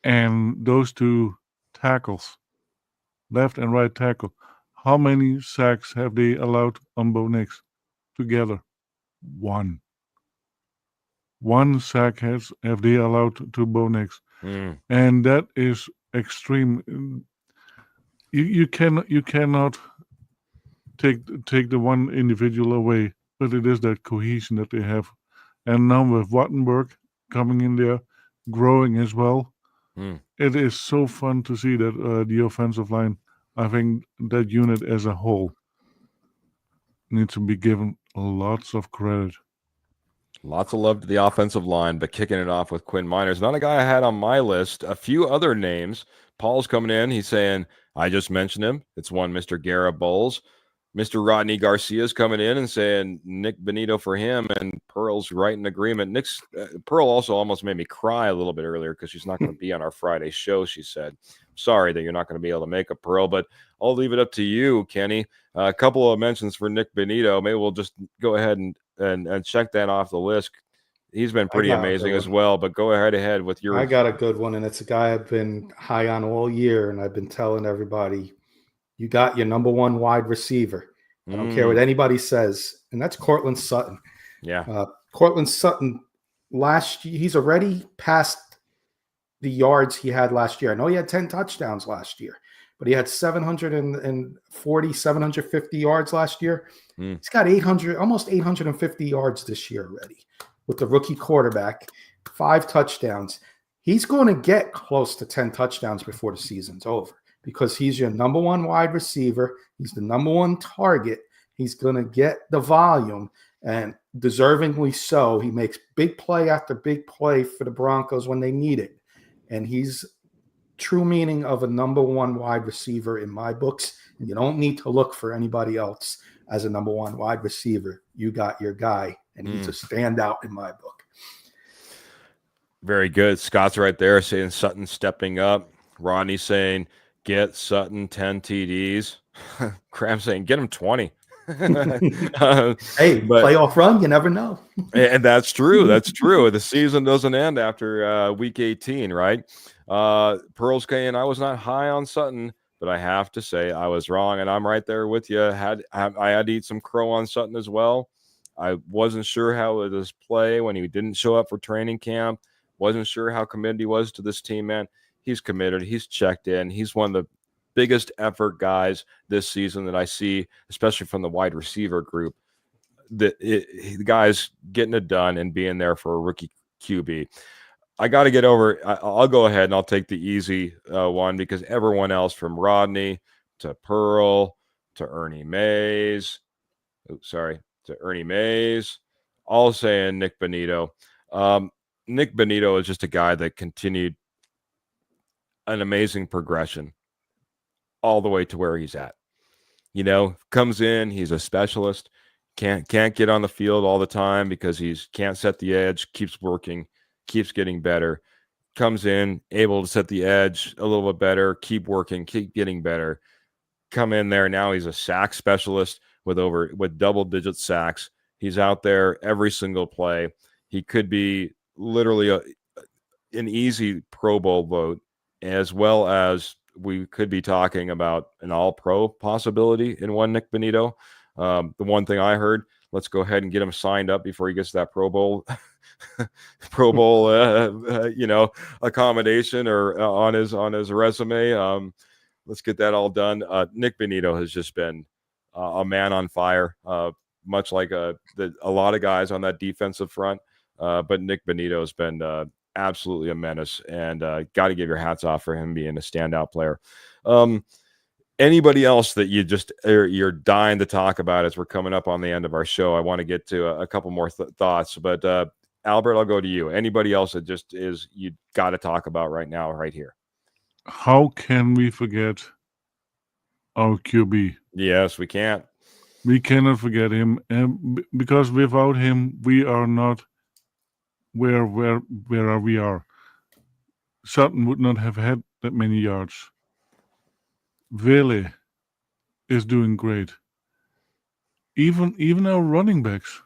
And those two tackles, left and right tackle, how many sacks have they allowed on Bo Nix together? One sack have they allowed to Bo Nix. And that is extreme. You cannot take the one individual away, but it is that cohesion that they have. And now with Wattenberg coming in there, growing as well, it is so fun to see that the offensive line, I think that unit as a whole needs to be given lots of credit. Lots of love to the offensive line, but kicking it off with Quinn Miners. Not a guy I had on my list. A few other names. Paul's coming in. He's saying, I just mentioned him. It's one Mr. Garrett Bowles. Mr. Rodney Garcia's coming in and saying Nick Benito for him, and Pearl's right in agreement. Pearl also almost made me cry a little bit earlier because she's not going to be on our Friday show, she said. Sorry that you're not going to be able to make a Pearl, but I'll leave it up to you, Kenny. A couple of mentions for Nick Benito. Maybe we'll just go ahead and check that off the list. He's been I pretty got a amazing good as one. well. But go ahead with your. I got a good one, and it's a guy I've been high on all year, and I've been telling everybody, you got your number one wide receiver. I don't care what anybody says, and that's Cortland Sutton. Yeah. Cortland Sutton, last year, he's already passed the yards he had last year. I know he had 10 touchdowns last year, but he had 740, 750 yards last year. He's got 800, almost 850 yards this year already with the rookie quarterback, 5 touchdowns. He's going to get close to 10 touchdowns before the season's over because he's your number one wide receiver. He's the number one target. He's going to get the volume, and deservingly so. He makes big play after big play for the Broncos when they need it. And he's true meaning of a number one wide receiver in my books. And you don't need to look for anybody else as a number one wide receiver. You got your guy, and he's a standout in my book. Very good. Scott's right there saying Sutton stepping up. Rodney saying get Sutton 10 TDs. Cram saying get him 20. Hey, playoff run, you never know. And that's true. That's true. The season doesn't end after week 18, right? Pearl's saying I was not high on Sutton, but I have to say I was wrong, and I'm right there with you. I had to eat some crow on Sutton as well. I wasn't sure how it was play when he didn't show up for training camp. Wasn't sure how committed he was to this team, man. He's committed. He's checked in. He's one of the biggest effort guys this season that I see, especially from the wide receiver group. The guy's getting it done and being there for a rookie QB. I got to get over. I'll go ahead and I'll take the easy one because everyone else from Rodney to Pearl to Ernie Mays, all saying Nick Bonito. Nick Bonito is just a guy that continued an amazing progression all the way to where he's at. You know, comes in, he's a specialist, can't get on the field all the time because he's can't set the edge, keeps working, keeps getting better. Comes in, able to set the edge a little bit better, keep working, keep getting better. Come in there, now he's a sack specialist with double-digit sacks. He's out there every single play. He could be literally an easy Pro Bowl vote, as well as we could be talking about an all-pro possibility in one Nick Bonito. The one thing I heard, let's go ahead and get him signed up before he gets that Pro Bowl accommodation or on his resume. Let's get that all done. Nick Bonito has just been a man on fire, much like a lot of guys on that defensive front. But Nick Bonito has been absolutely a menace, and got to give your hats off for him being a standout player. Anybody else that you're dying to talk about as we're coming up on the end of our show? I want to get to a couple more thoughts, but Albert, I'll go to you. Anybody else that just is you got to talk about right now, right here? How can we forget our QB? Yes, we can't. We cannot forget him, and because without him, we are not where we are. Sutton would not have had that many yards. Vele is doing great. Even our running backs,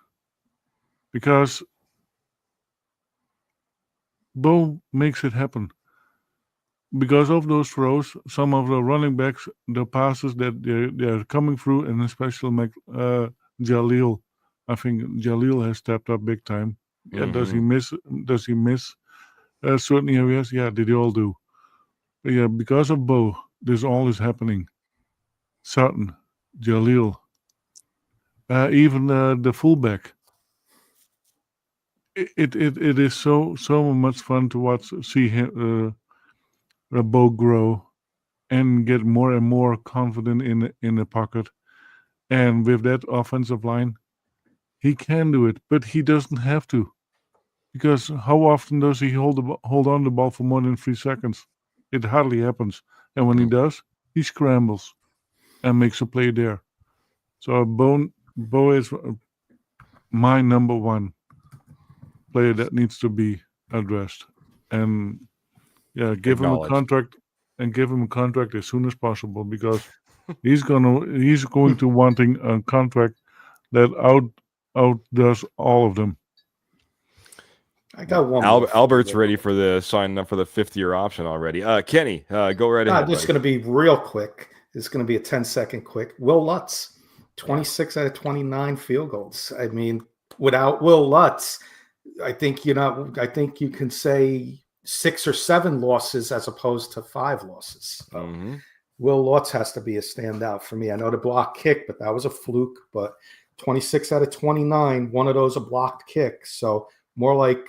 because Bo makes it happen. Because of those throws, some of the running backs, the passes that they're coming through, and especially Jaleel, I think Jaleel has stepped up big time. Yeah, does he miss? Certain areas? Yeah, they all do. But yeah, because of Bo, this all is happening. Sutton, Jaleel, even the fullback. It is so much fun to see him. Bo grow and get more and more confident in the pocket, and with that offensive line, he can do it, but he doesn't have to, because how often does he hold on the ball for more than 3 seconds? It hardly happens, and when he does, he scrambles and makes a play there. So Bo is my number one player that needs to be addressed, and yeah, give him a contract as soon as possible, because he's going to wanting a contract that outdoes all of them. I got one more. Albert's ready for the signing up for the 5th-year option already. Kenny, go right ahead. This is going to be real quick. It's going to be a 10-second quick. Will Lutz, 26 out of 29 field goals. I mean, without Will Lutz, I think you can say 6 or 7 losses as opposed to 5 losses. So Will Lutz has to be a standout for me. I know the block kick, but that was a fluke. But 26 out of 29, one of those a blocked kick. So more like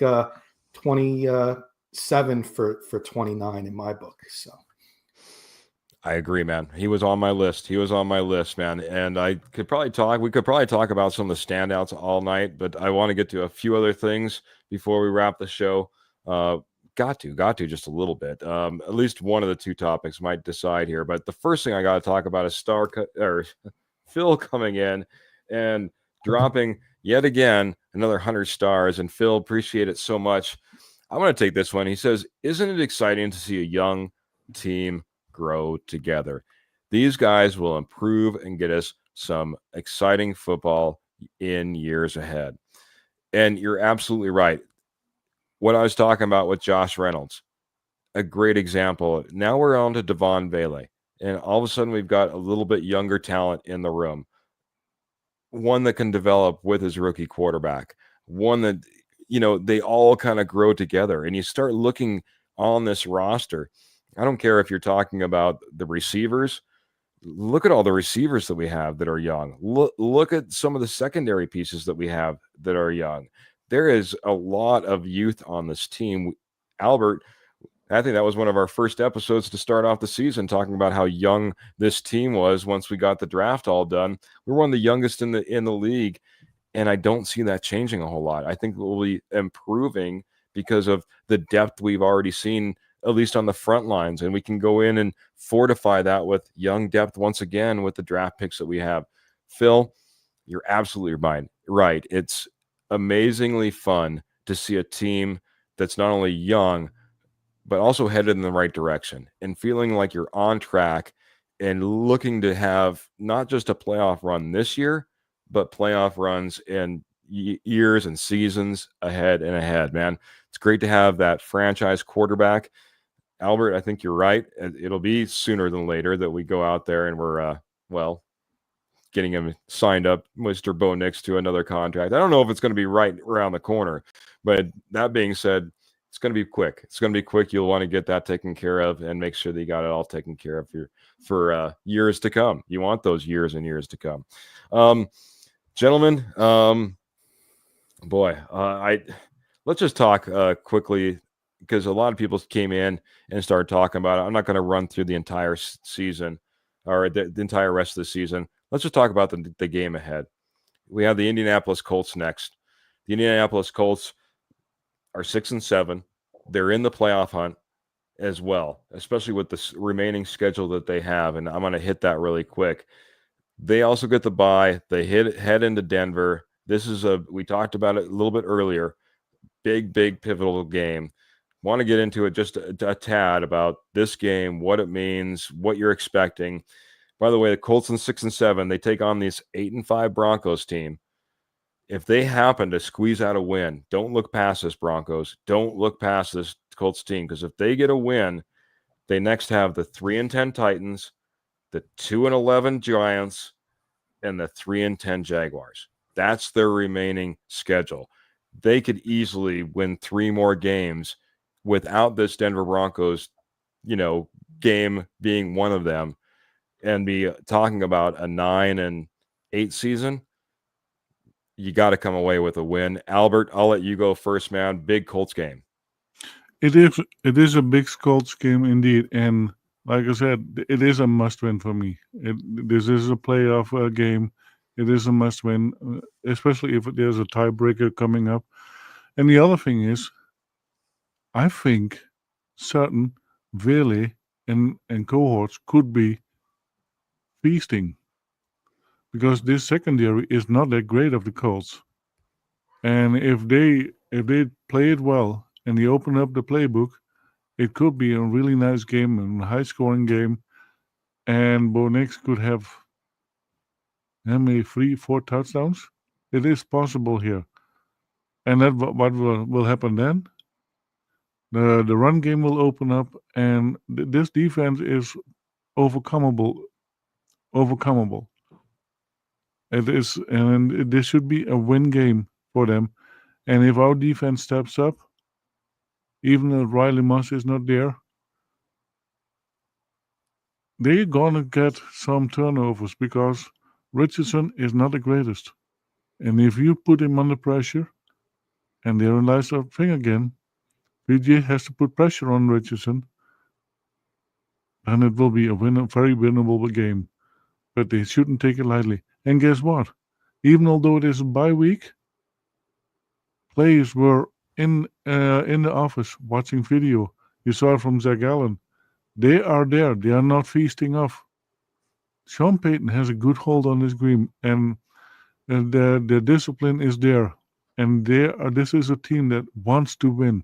27 for 29 in my book. So I agree, man. He was on my list. Man. And we could probably talk about some of the standouts all night, but I want to get to a few other things before we wrap the show. Got to just a little bit. At least one of the 2 topics might decide here. But the first thing I got to talk about is Phil coming in and dropping yet again another 100 stars. And Phil, appreciate it so much. I'm going to take this one. He says, "Isn't it exciting to see a young team grow together? These guys will improve and get us some exciting football in years ahead." And you're absolutely right. What I was talking about with Josh Reynolds, a great example. Now we're on to Devon Bailey, and all of a sudden we've got a little bit younger talent in the room. One that can develop with his rookie quarterback. One that, they all kind of grow together. And you start looking on this roster. I don't care if you're talking about the receivers. Look at all the receivers that we have that are young. Look at some of the secondary pieces that we have that are young. There is a lot of youth on this team. Albert, I think that was one of our first episodes to start off the season, talking about how young this team was once we got the draft all done. We're one of the youngest in the league, and I don't see that changing a whole lot. I think we'll be improving because of the depth we've already seen, at least on the front lines, and we can go in and fortify that with young depth once again with the draft picks that we have. Phil, you're absolutely right. It's amazingly fun to see a team that's not only young, but also headed in the right direction and feeling like you're on track and looking to have not just a playoff run this year, but playoff runs in years and seasons ahead, man. It's great to have that franchise quarterback. Albert, I think you're right. It'll be sooner than later that we go out there and we're, getting him signed up, Mr. Bo Nix, to another contract. I don't know if it's going to be right around the corner, but that being said, it's going to be quick. You'll want to get that taken care of and make sure that you got it all taken care of for years to come. You want those years and years to come. Gentlemen, let's just talk quickly, because a lot of people came in and started talking about it. I'm not going to run through the entire season or the entire rest of the season. Let's just talk about the game ahead. We have the Indianapolis Colts next. The Indianapolis Colts are 6-7. They're in the playoff hunt as well, especially with the remaining schedule that they have. And I'm going to hit that really quick. They also get the bye. They head into Denver. We talked about it a little bit earlier. Big pivotal game. Want to get into it just a tad about this game, what it means, what you're expecting. By the way, the Colts in 6-7, they take on these 8-5 Broncos team. If they happen to squeeze out a win, don't look past this Broncos. Don't look past this Colts team, because if they get a win, they next have the 3-10 Titans, the 2-11 Giants, and the 3-10 Jaguars. That's their remaining schedule. They could easily win 3 more games without this Denver Broncos, game being one of them, and be talking about a 9-8 season. You got to come away with a win. Albert, I'll let you go first, man. Big Colts game. It is a big Colts game indeed, and like I said, it is a must-win for me. This is a playoff game. It is a must-win, especially if there's a tiebreaker coming up. And the other thing is, I think certain Vele and cohorts could be feasting, because this secondary is not that great of the Colts. And if they play it well and they open up the playbook, it could be a really nice game, a high-scoring game, and Bo Nix could have maybe 3-4 touchdowns. It is possible here. And that what will happen then? The run game will open up, and this defense is overcomable. It is, and this should be a win game for them. And if our defense steps up, even if Riley Moss is not there, they're gonna get some turnovers because Richardson is not the greatest. And if you put him under pressure, and there lies the thing again, PJ has to put pressure on Richardson, and it will be a very winnable game. But they shouldn't take it lightly. And guess what? Even although it is a bye week, players were in the office watching video. You saw it from Zach Allen. They are there. They are not feasting off. Sean Payton has a good hold on this game, and the discipline is there. And this is a team that wants to win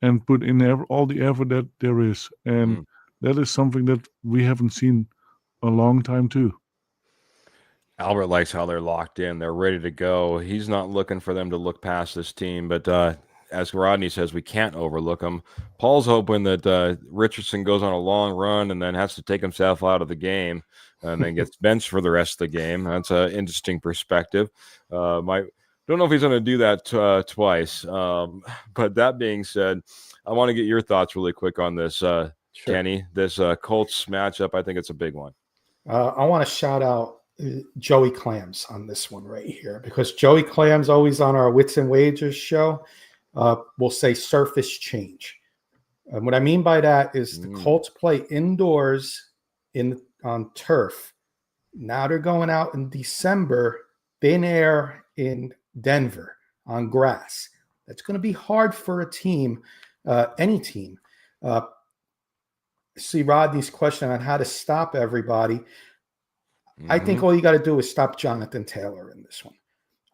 and put in all the effort that there is. And that is something that we haven't seen a long time too. Albert likes how they're locked in. They're ready to go. He's not looking for them to look past this team, but as Rodney says, we can't overlook them. Paul's hoping that Richardson goes on a long run and then has to take himself out of the game and then gets benched for the rest of the game. That's an interesting perspective. Don't know if he's going to do that twice. But that being said, I want to get your thoughts really quick on this, sure. Kenny. This Colts matchup, I think it's a big one. I want to shout out Joey Clams on this one right here, because Joey Clams, always on our Wits and Wagers show, will say surface change. And what I mean by that is the Colts play indoors on turf. Now they're going out in December, thin air in Denver on grass. That's going to be hard for a team, any team. See Rodney's question on how to stop everybody. I think all you got to do is stop Jonathan Taylor in this one.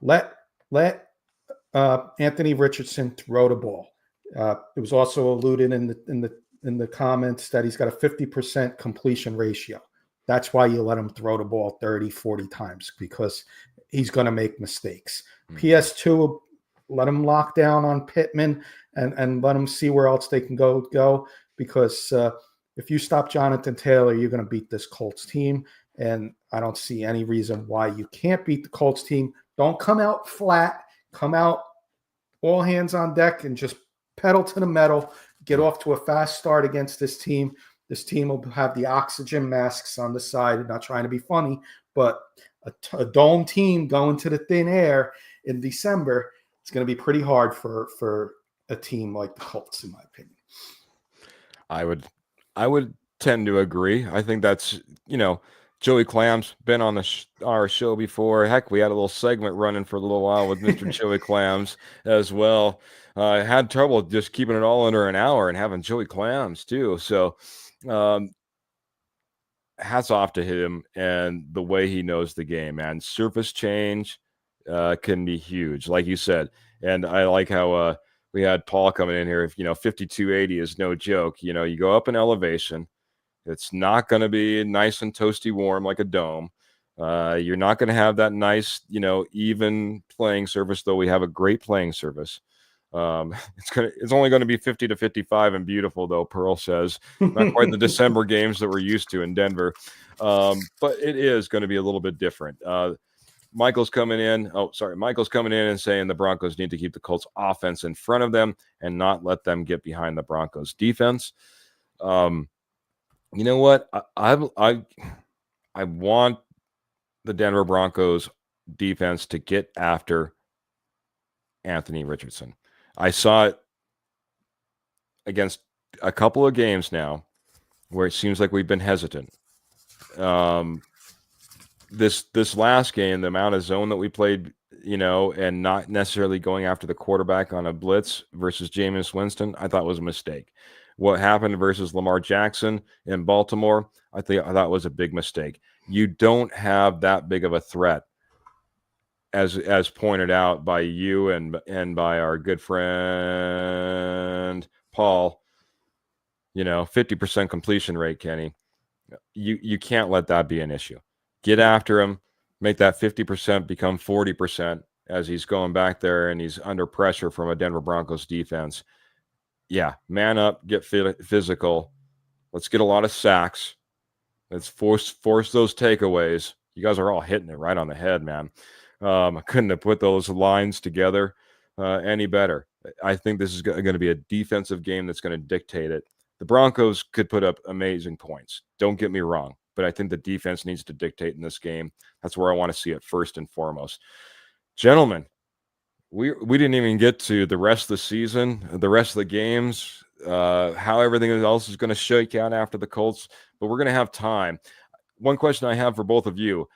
Let Anthony Richardson throw the ball. It was also alluded in the comments that he's got a 50% completion ratio. That's why you let him throw the ball 30, 40 times, because he's going to make mistakes. PS2, let him lock down on Pittman and let him see where else they can go, because if you stop Jonathan Taylor, you're going to beat this Colts team. And I don't see any reason why you can't beat the Colts team. Don't come out flat. Come out all hands on deck and just pedal to the metal. Get off to a fast start against this team. This team will have the oxygen masks on the side. I'm not trying to be funny, but a dome team going to the thin air in December, it's going to be pretty hard for a team like the Colts, in my opinion. I would tend to agree. I think that's, Joey Clams been on our show before. Heck, we had a little segment running for a little while with Mr. Joey Clams as well. Had trouble just keeping it all under an hour and having Joey Clams too. So hats off to him and the way he knows the game, man. Surface change can be huge, like you said. And I like how we had Paul coming in here. If 5280 is no joke. You go up in elevation. It's not going to be nice and toasty warm like a dome. You're not going to have that nice, even playing surface, though we have a great playing surface. It's only going to be 50 to 55 and beautiful, though, Pearl says. Not quite the December games that we're used to in Denver. But it is going to be a little bit different. Michael's coming in and saying the Broncos need to keep the Colts offense in front of them and not let them get behind the Broncos defense. You know what? I want the Denver Broncos defense to get after Anthony Richardson. I saw it against a couple of games now where it seems like we've been hesitant. This last game, the amount of zone that we played, and not necessarily going after the quarterback on a blitz versus Jameis Winston, I thought was a mistake. What happened versus Lamar Jackson in Baltimore, I thought was a big mistake. You don't have that big of a threat, as pointed out by you and by our good friend Paul. 50% completion rate, Kenny. You can't let that be an issue. Get after him, make that 50% become 40%, as he's going back there and he's under pressure from a Denver Broncos defense. Yeah, man up, get physical. Let's get a lot of sacks. Let's force those takeaways. You guys are all hitting it right on the head, man. I couldn't have put those lines together any better. I think this is going to be a defensive game that's going to dictate it. The Broncos could put up amazing points. Don't get me wrong, but I think the defense needs to dictate in this game. That's where I want to see it first and foremost. Gentlemen, we didn't even get to the rest of the season, the rest of the games, how everything else is going to shake out after the Colts, but we're going to have time. One question I have for both of you.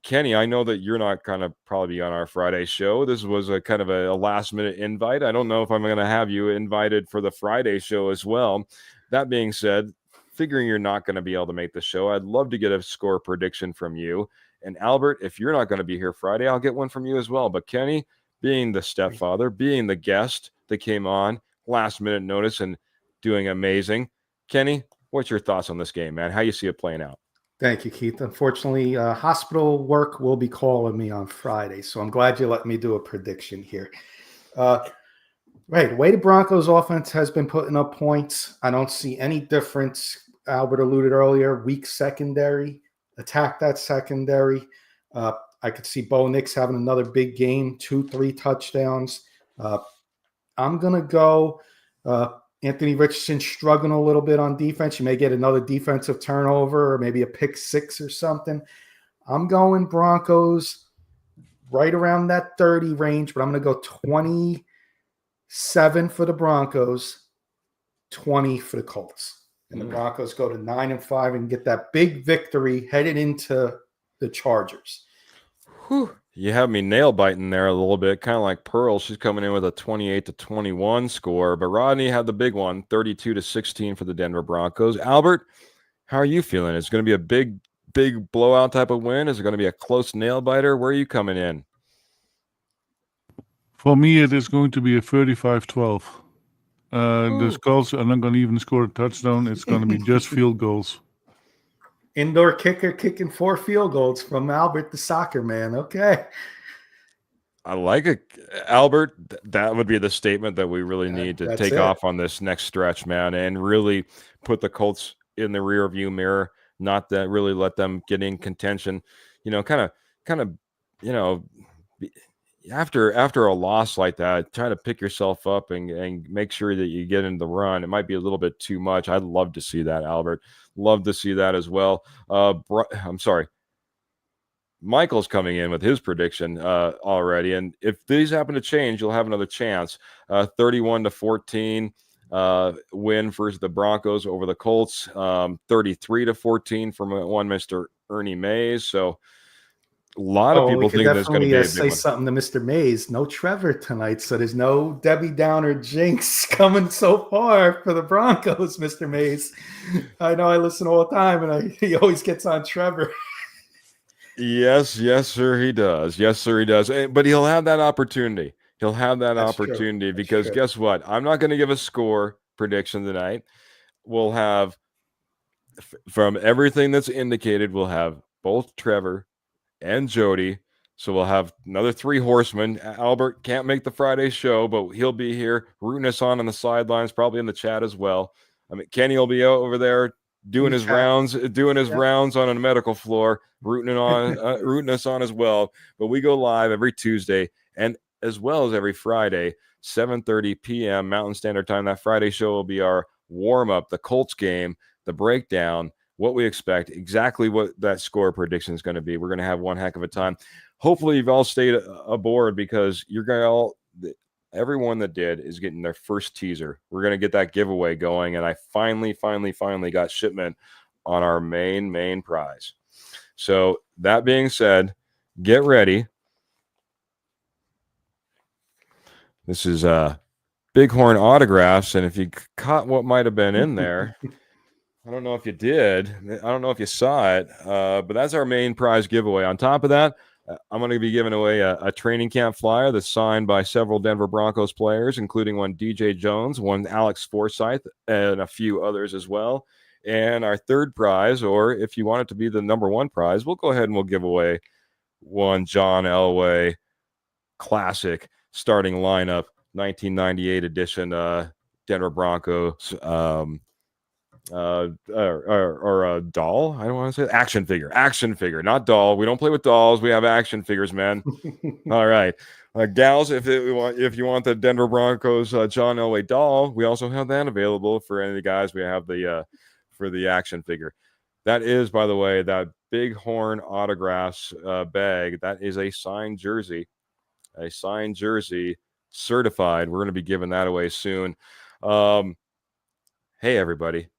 Kenny, I know that you're not going to probably be on our Friday show. This was a kind of a last-minute invite. I don't know if I'm going to have you invited for the Friday show as well. That being said, figuring you're not going to be able to make the show, I'd love to get a score prediction from you. And Albert, if you're not going to be here Friday, I'll get one from you as well. But Kenny, being the stepfather, being the guest that came on last-minute notice and doing amazing. Kenny, what's your thoughts on this game, man? How you see it playing out? Thank you, Keith. Unfortunately, hospital work will be calling me on Friday, so I'm glad you let me do a prediction here. Right, the way the Broncos offense has been putting up points, I don't see any difference. Albert alluded earlier, weak secondary, attack that secondary. I could see Bo Nix having another big game, 2-3 touchdowns. I'm going to go Anthony Richardson struggling a little bit on defense. You may get another defensive turnover or maybe a pick six or something. I'm going Broncos right around that 30 range, but I'm going to go 27 for the Broncos, 20 for the Colts. And the Broncos go to 9-5 and get that big victory headed into the Chargers. Whew. You have me nail biting there a little bit, kind of like Pearl. She's coming in with a 28-21 score, but Rodney had the big one, 32-16 for the Denver Broncos. Albert, how are you feeling? Is it going to be a big blowout type of win? Is it going to be a close nail biter? Where are you coming in? For me, it is going to be a 35-12. The Skulls are not going to even score a touchdown. It's going to be just field goals. Indoor kicker kicking 4 field goals from Albert, the soccer man. Okay. I like it. Albert, that would be the statement that we really need to take off on this next stretch, man, and really put the Colts in the rear view mirror, not that really let them get in contention. Kind of, after a loss like that, try to pick yourself up and make sure that you get into the run. It might be a little bit too much. I'd love to see that, Albert. Love to see that as well. I'm sorry. Michael's coming in with his prediction already. And if these happen to change, you'll have another chance. 31-14 win for the Broncos over the Colts. 33-14 from one Mr. Ernie Mays. So a lot of people think there's going to be a big say one. Something to Mr. Mays. No Trevor tonight, so there's no Debbie Downer jinx coming so far for the Broncos, Mr. Mays. I know I listen all the time, and he always gets on Trevor. Yes, sir, he does. Yes, sir, he does. But he'll have that opportunity. He'll have that opportunity because guess what? I'm not going to give a score prediction tonight. We'll have, from everything that's indicated, we'll have both Trevor and Jody. So we'll have another 3 horsemen. Albert can't make the Friday show, but he'll be here rooting us on the sidelines, probably in the chat as well. I mean, Kenny will be over there doing his rounds on a medical floor, rooting us on as well. But we go live every Tuesday and as well as every Friday, 7:30 p.m. Mountain Standard Time. That Friday show will be our warm-up, the Colts game, the breakdown, what we expect, exactly what that score prediction is going to be. We're going to have one heck of a time. Hopefully you've all stayed aboard because you're going to everyone that did is getting their first teaser. We're going to get that giveaway going, and I finally got shipment on our main prize. So that being said, get ready. This is Bighorn autographs, and if you caught what might have been in there, I don't know if you did. I don't know if you saw it, but that's our main prize giveaway. On top of that, I'm going to be giving away a training camp flyer that's signed by several Denver Broncos players, including one DJ Jones, one Alex Forsyth, and a few others as well. And our third prize, or if you want it to be the number 1 prize, we'll go ahead and we'll give away one John Elway classic starting lineup, 1998 edition Denver Broncos. Or a doll. I don't want to say action figure, not doll. We don't play with dolls. We have action figures, man. All right, gals, if you want the Denver Broncos John Elway doll, we also have that available for any of the guys. We have the for the action figure. That is, by the way, that Bighorn autographs bag. That is a signed jersey, certified. We're going to be giving that away soon. Hey, everybody.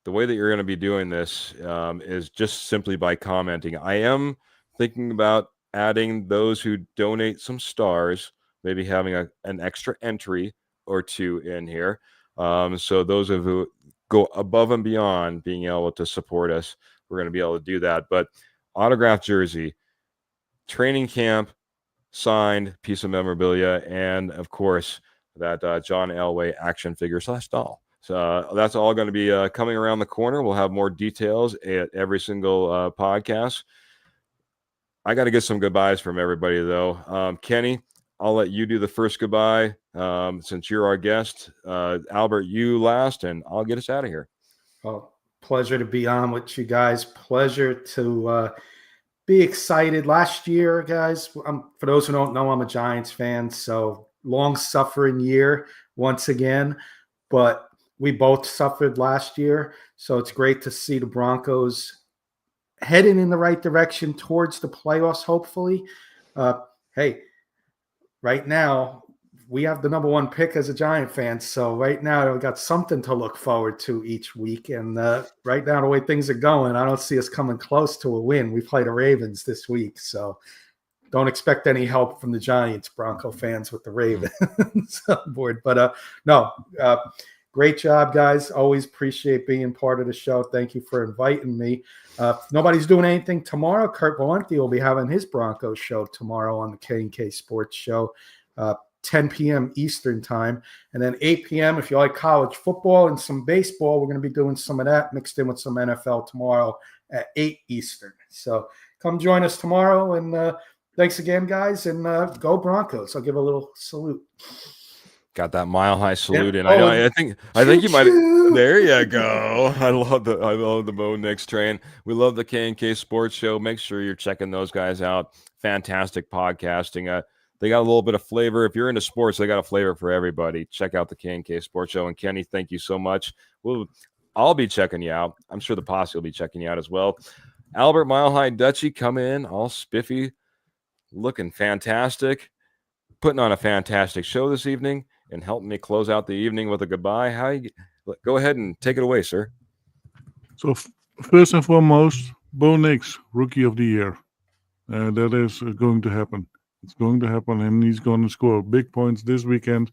The way that you're going to be doing this is just simply by commenting. I am thinking about adding those who donate some stars, maybe having an extra entry or two in here. So those of who go above and beyond being able to support us, we're going to be able to do that. But autographed jersey, training camp, signed piece of memorabilia, and of course that John Elway action figure / doll. So that's all going to be coming around the corner. We'll have more details at every single podcast. I got to get some goodbyes from everybody, though. Kenny, I'll let you do the first goodbye since you're our guest. Albert, you last, and I'll get us out of here. Well, pleasure to be on with you guys. Pleasure to be excited. Last year, guys, for those who don't know, I'm a Giants fan, so long-suffering year once again. But we both suffered last year, so it's great to see the Broncos heading in the right direction towards the playoffs, hopefully. Hey, right now, we have the number one pick as a Giant fan, so right now we've got something to look forward to each week. And right now, the way things are going, I don't see us coming close to a win. We play the Ravens this week, so don't expect any help from the Giants, Bronco fans, with the Ravens on board. But great job, guys. Always appreciate being part of the show. Thank you for inviting me. If nobody's doing anything tomorrow, Kurt Valenti will be having his Broncos show tomorrow on the K&K Sports Show, 10 p.m. Eastern time. And then 8 p.m., if you like college football and some baseball, we're going to be doing some of that mixed in with some NFL tomorrow at 8 Eastern. So come join us tomorrow. And thanks again, guys. And go Broncos. I'll give a little salute. Got that mile-high salute, Yeah. and I think you might. There you go. I love the Bo Nix train. We love the K&K Sports Show. Make sure you're checking those guys out. Fantastic podcasting. They got a little bit of flavor. If you're into sports, they got a flavor for everybody. Check out the K&K Sports Show. And Kenny, thank you so much. I'll be checking you out. I'm sure the posse will be checking you out as well. Albert Mile High Dutchie, come in all spiffy, looking fantastic, putting on a fantastic show this evening, and helping me close out the evening with a goodbye. Go ahead and take it away, sir. So first and foremost, Bo Nix, Rookie of the Year. That is going to happen. It's going to happen, and he's going to score big points this weekend.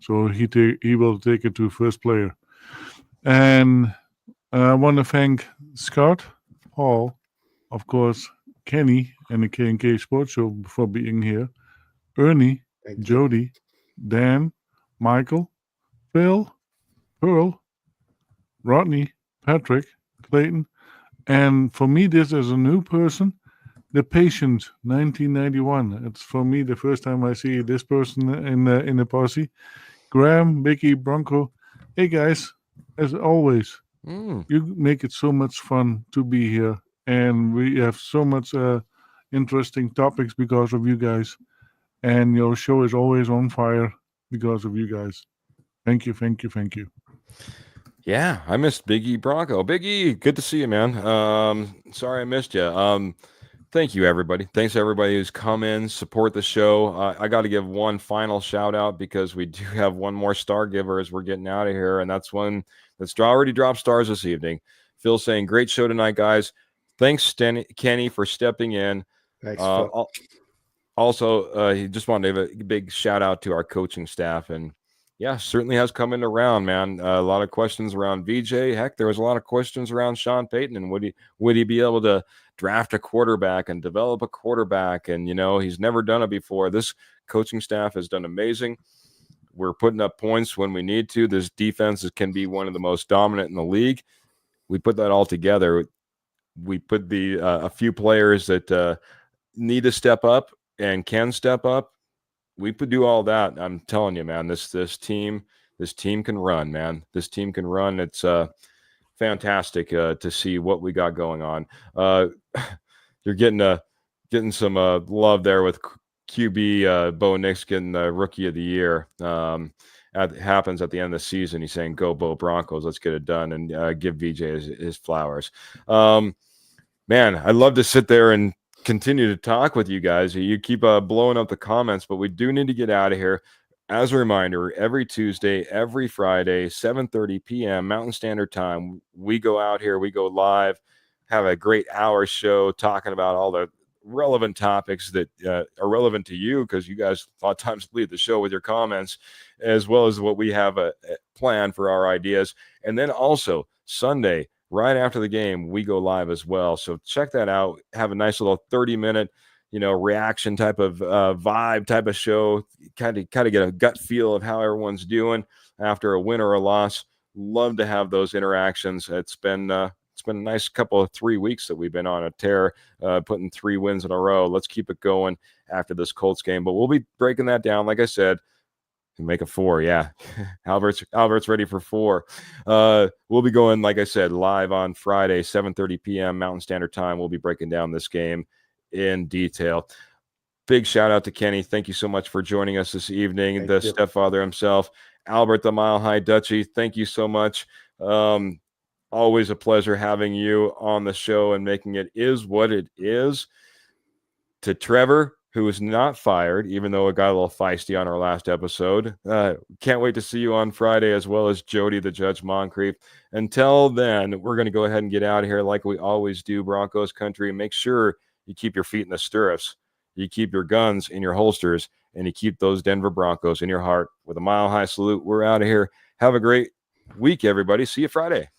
So he will take it to first player. And I want to thank Scott, Paul, of course, Kenny, and the K&K Sports Show for being here. Ernie, Jody, Dan, Michael, Phil, Pearl, Rodney, Patrick, Clayton, and for me, this is a new person, the Patient, 1991. It's for me the first time I see this person in the posse. Graham, Vicky, Bronco. Hey guys, as always, you make it so much fun to be here, and we have so much interesting topics because of you guys, and your show is always on fire because of you guys. Thank you, thank you, thank you. Yeah, I missed Big E Bronco. Big E, good to see you, man. Sorry I missed you. Thank you, everybody. Thanks, everybody who's come in, support the show. I got to give one final shout out because we do have one more star giver as we're getting out of here, and that's one that's already dropped stars this evening. Phil saying, great show tonight, guys. Thanks, Kenny, for stepping in. Thanks, Phil. Also, he just wanted to give a big shout out to our coaching staff, and yeah, certainly has come in around, man. A lot of questions around VJ. Heck, there was a lot of questions around Sean Payton and would he be able to draft a quarterback and develop a quarterback? And he's never done it before. This coaching staff has done amazing. We're putting up points when we need to. This defense can be one of the most dominant in the league. We put that all together. We put a few players that need to step up and can step up. we could do all that. I'm telling you, man, this team can run, man. This team can run. It's fantastic to see what we got going on. You're getting some love there with QB Bo Nix getting the Rookie of the Year. It happens at the end of the season. He's saying, "Go Bo Broncos, let's get it done," and give VJ his flowers. Man, I'd love to sit there and continue to talk with you guys. You keep blowing up the comments, but we do need to get out of here. As a reminder, every Tuesday, every Friday, 7:30 p.m. Mountain Standard Time, we go out here, we go live, have a great hour show talking about all the relevant topics that are relevant to you, because you guys a lot of times lead the show with your comments, as well as what we have planned for our ideas. And then also Sunday, right after the game, we go live as well. So check that out. Have a nice little 30-minute reaction type of vibe type of show, kind of get a gut feel of how everyone's doing after a win or a loss. Love to have those interactions. It's been a nice couple of 3 weeks that we've been on a tear, putting 3 wins in a row. Let's keep it going after this Colts game, but we'll be breaking that down. Like I said, make a 4. Yeah. Albert's ready for 4. We'll be going, like I said, live on Friday, 7:30 p.m. Mountain Standard Time. We'll be breaking down this game in detail. Big shout out to Kenny. Thank you so much for joining us this evening. Thank you. Stepfather himself, Albert the Mile High Dutchie. Thank you so much. Always a pleasure having you on the show and making it is what it is. To Trevor, who is not fired, even though it got a little feisty on our last episode. Can't wait to see you on Friday, as well as Jody the Judge Moncrief. Until then, we're going to go ahead and get out of here like we always do, Broncos country. Make sure you keep your feet in the stirrups, you keep your guns in your holsters, and you keep those Denver Broncos in your heart. With a mile high salute, we're out of here. Have a great week, everybody. See you Friday.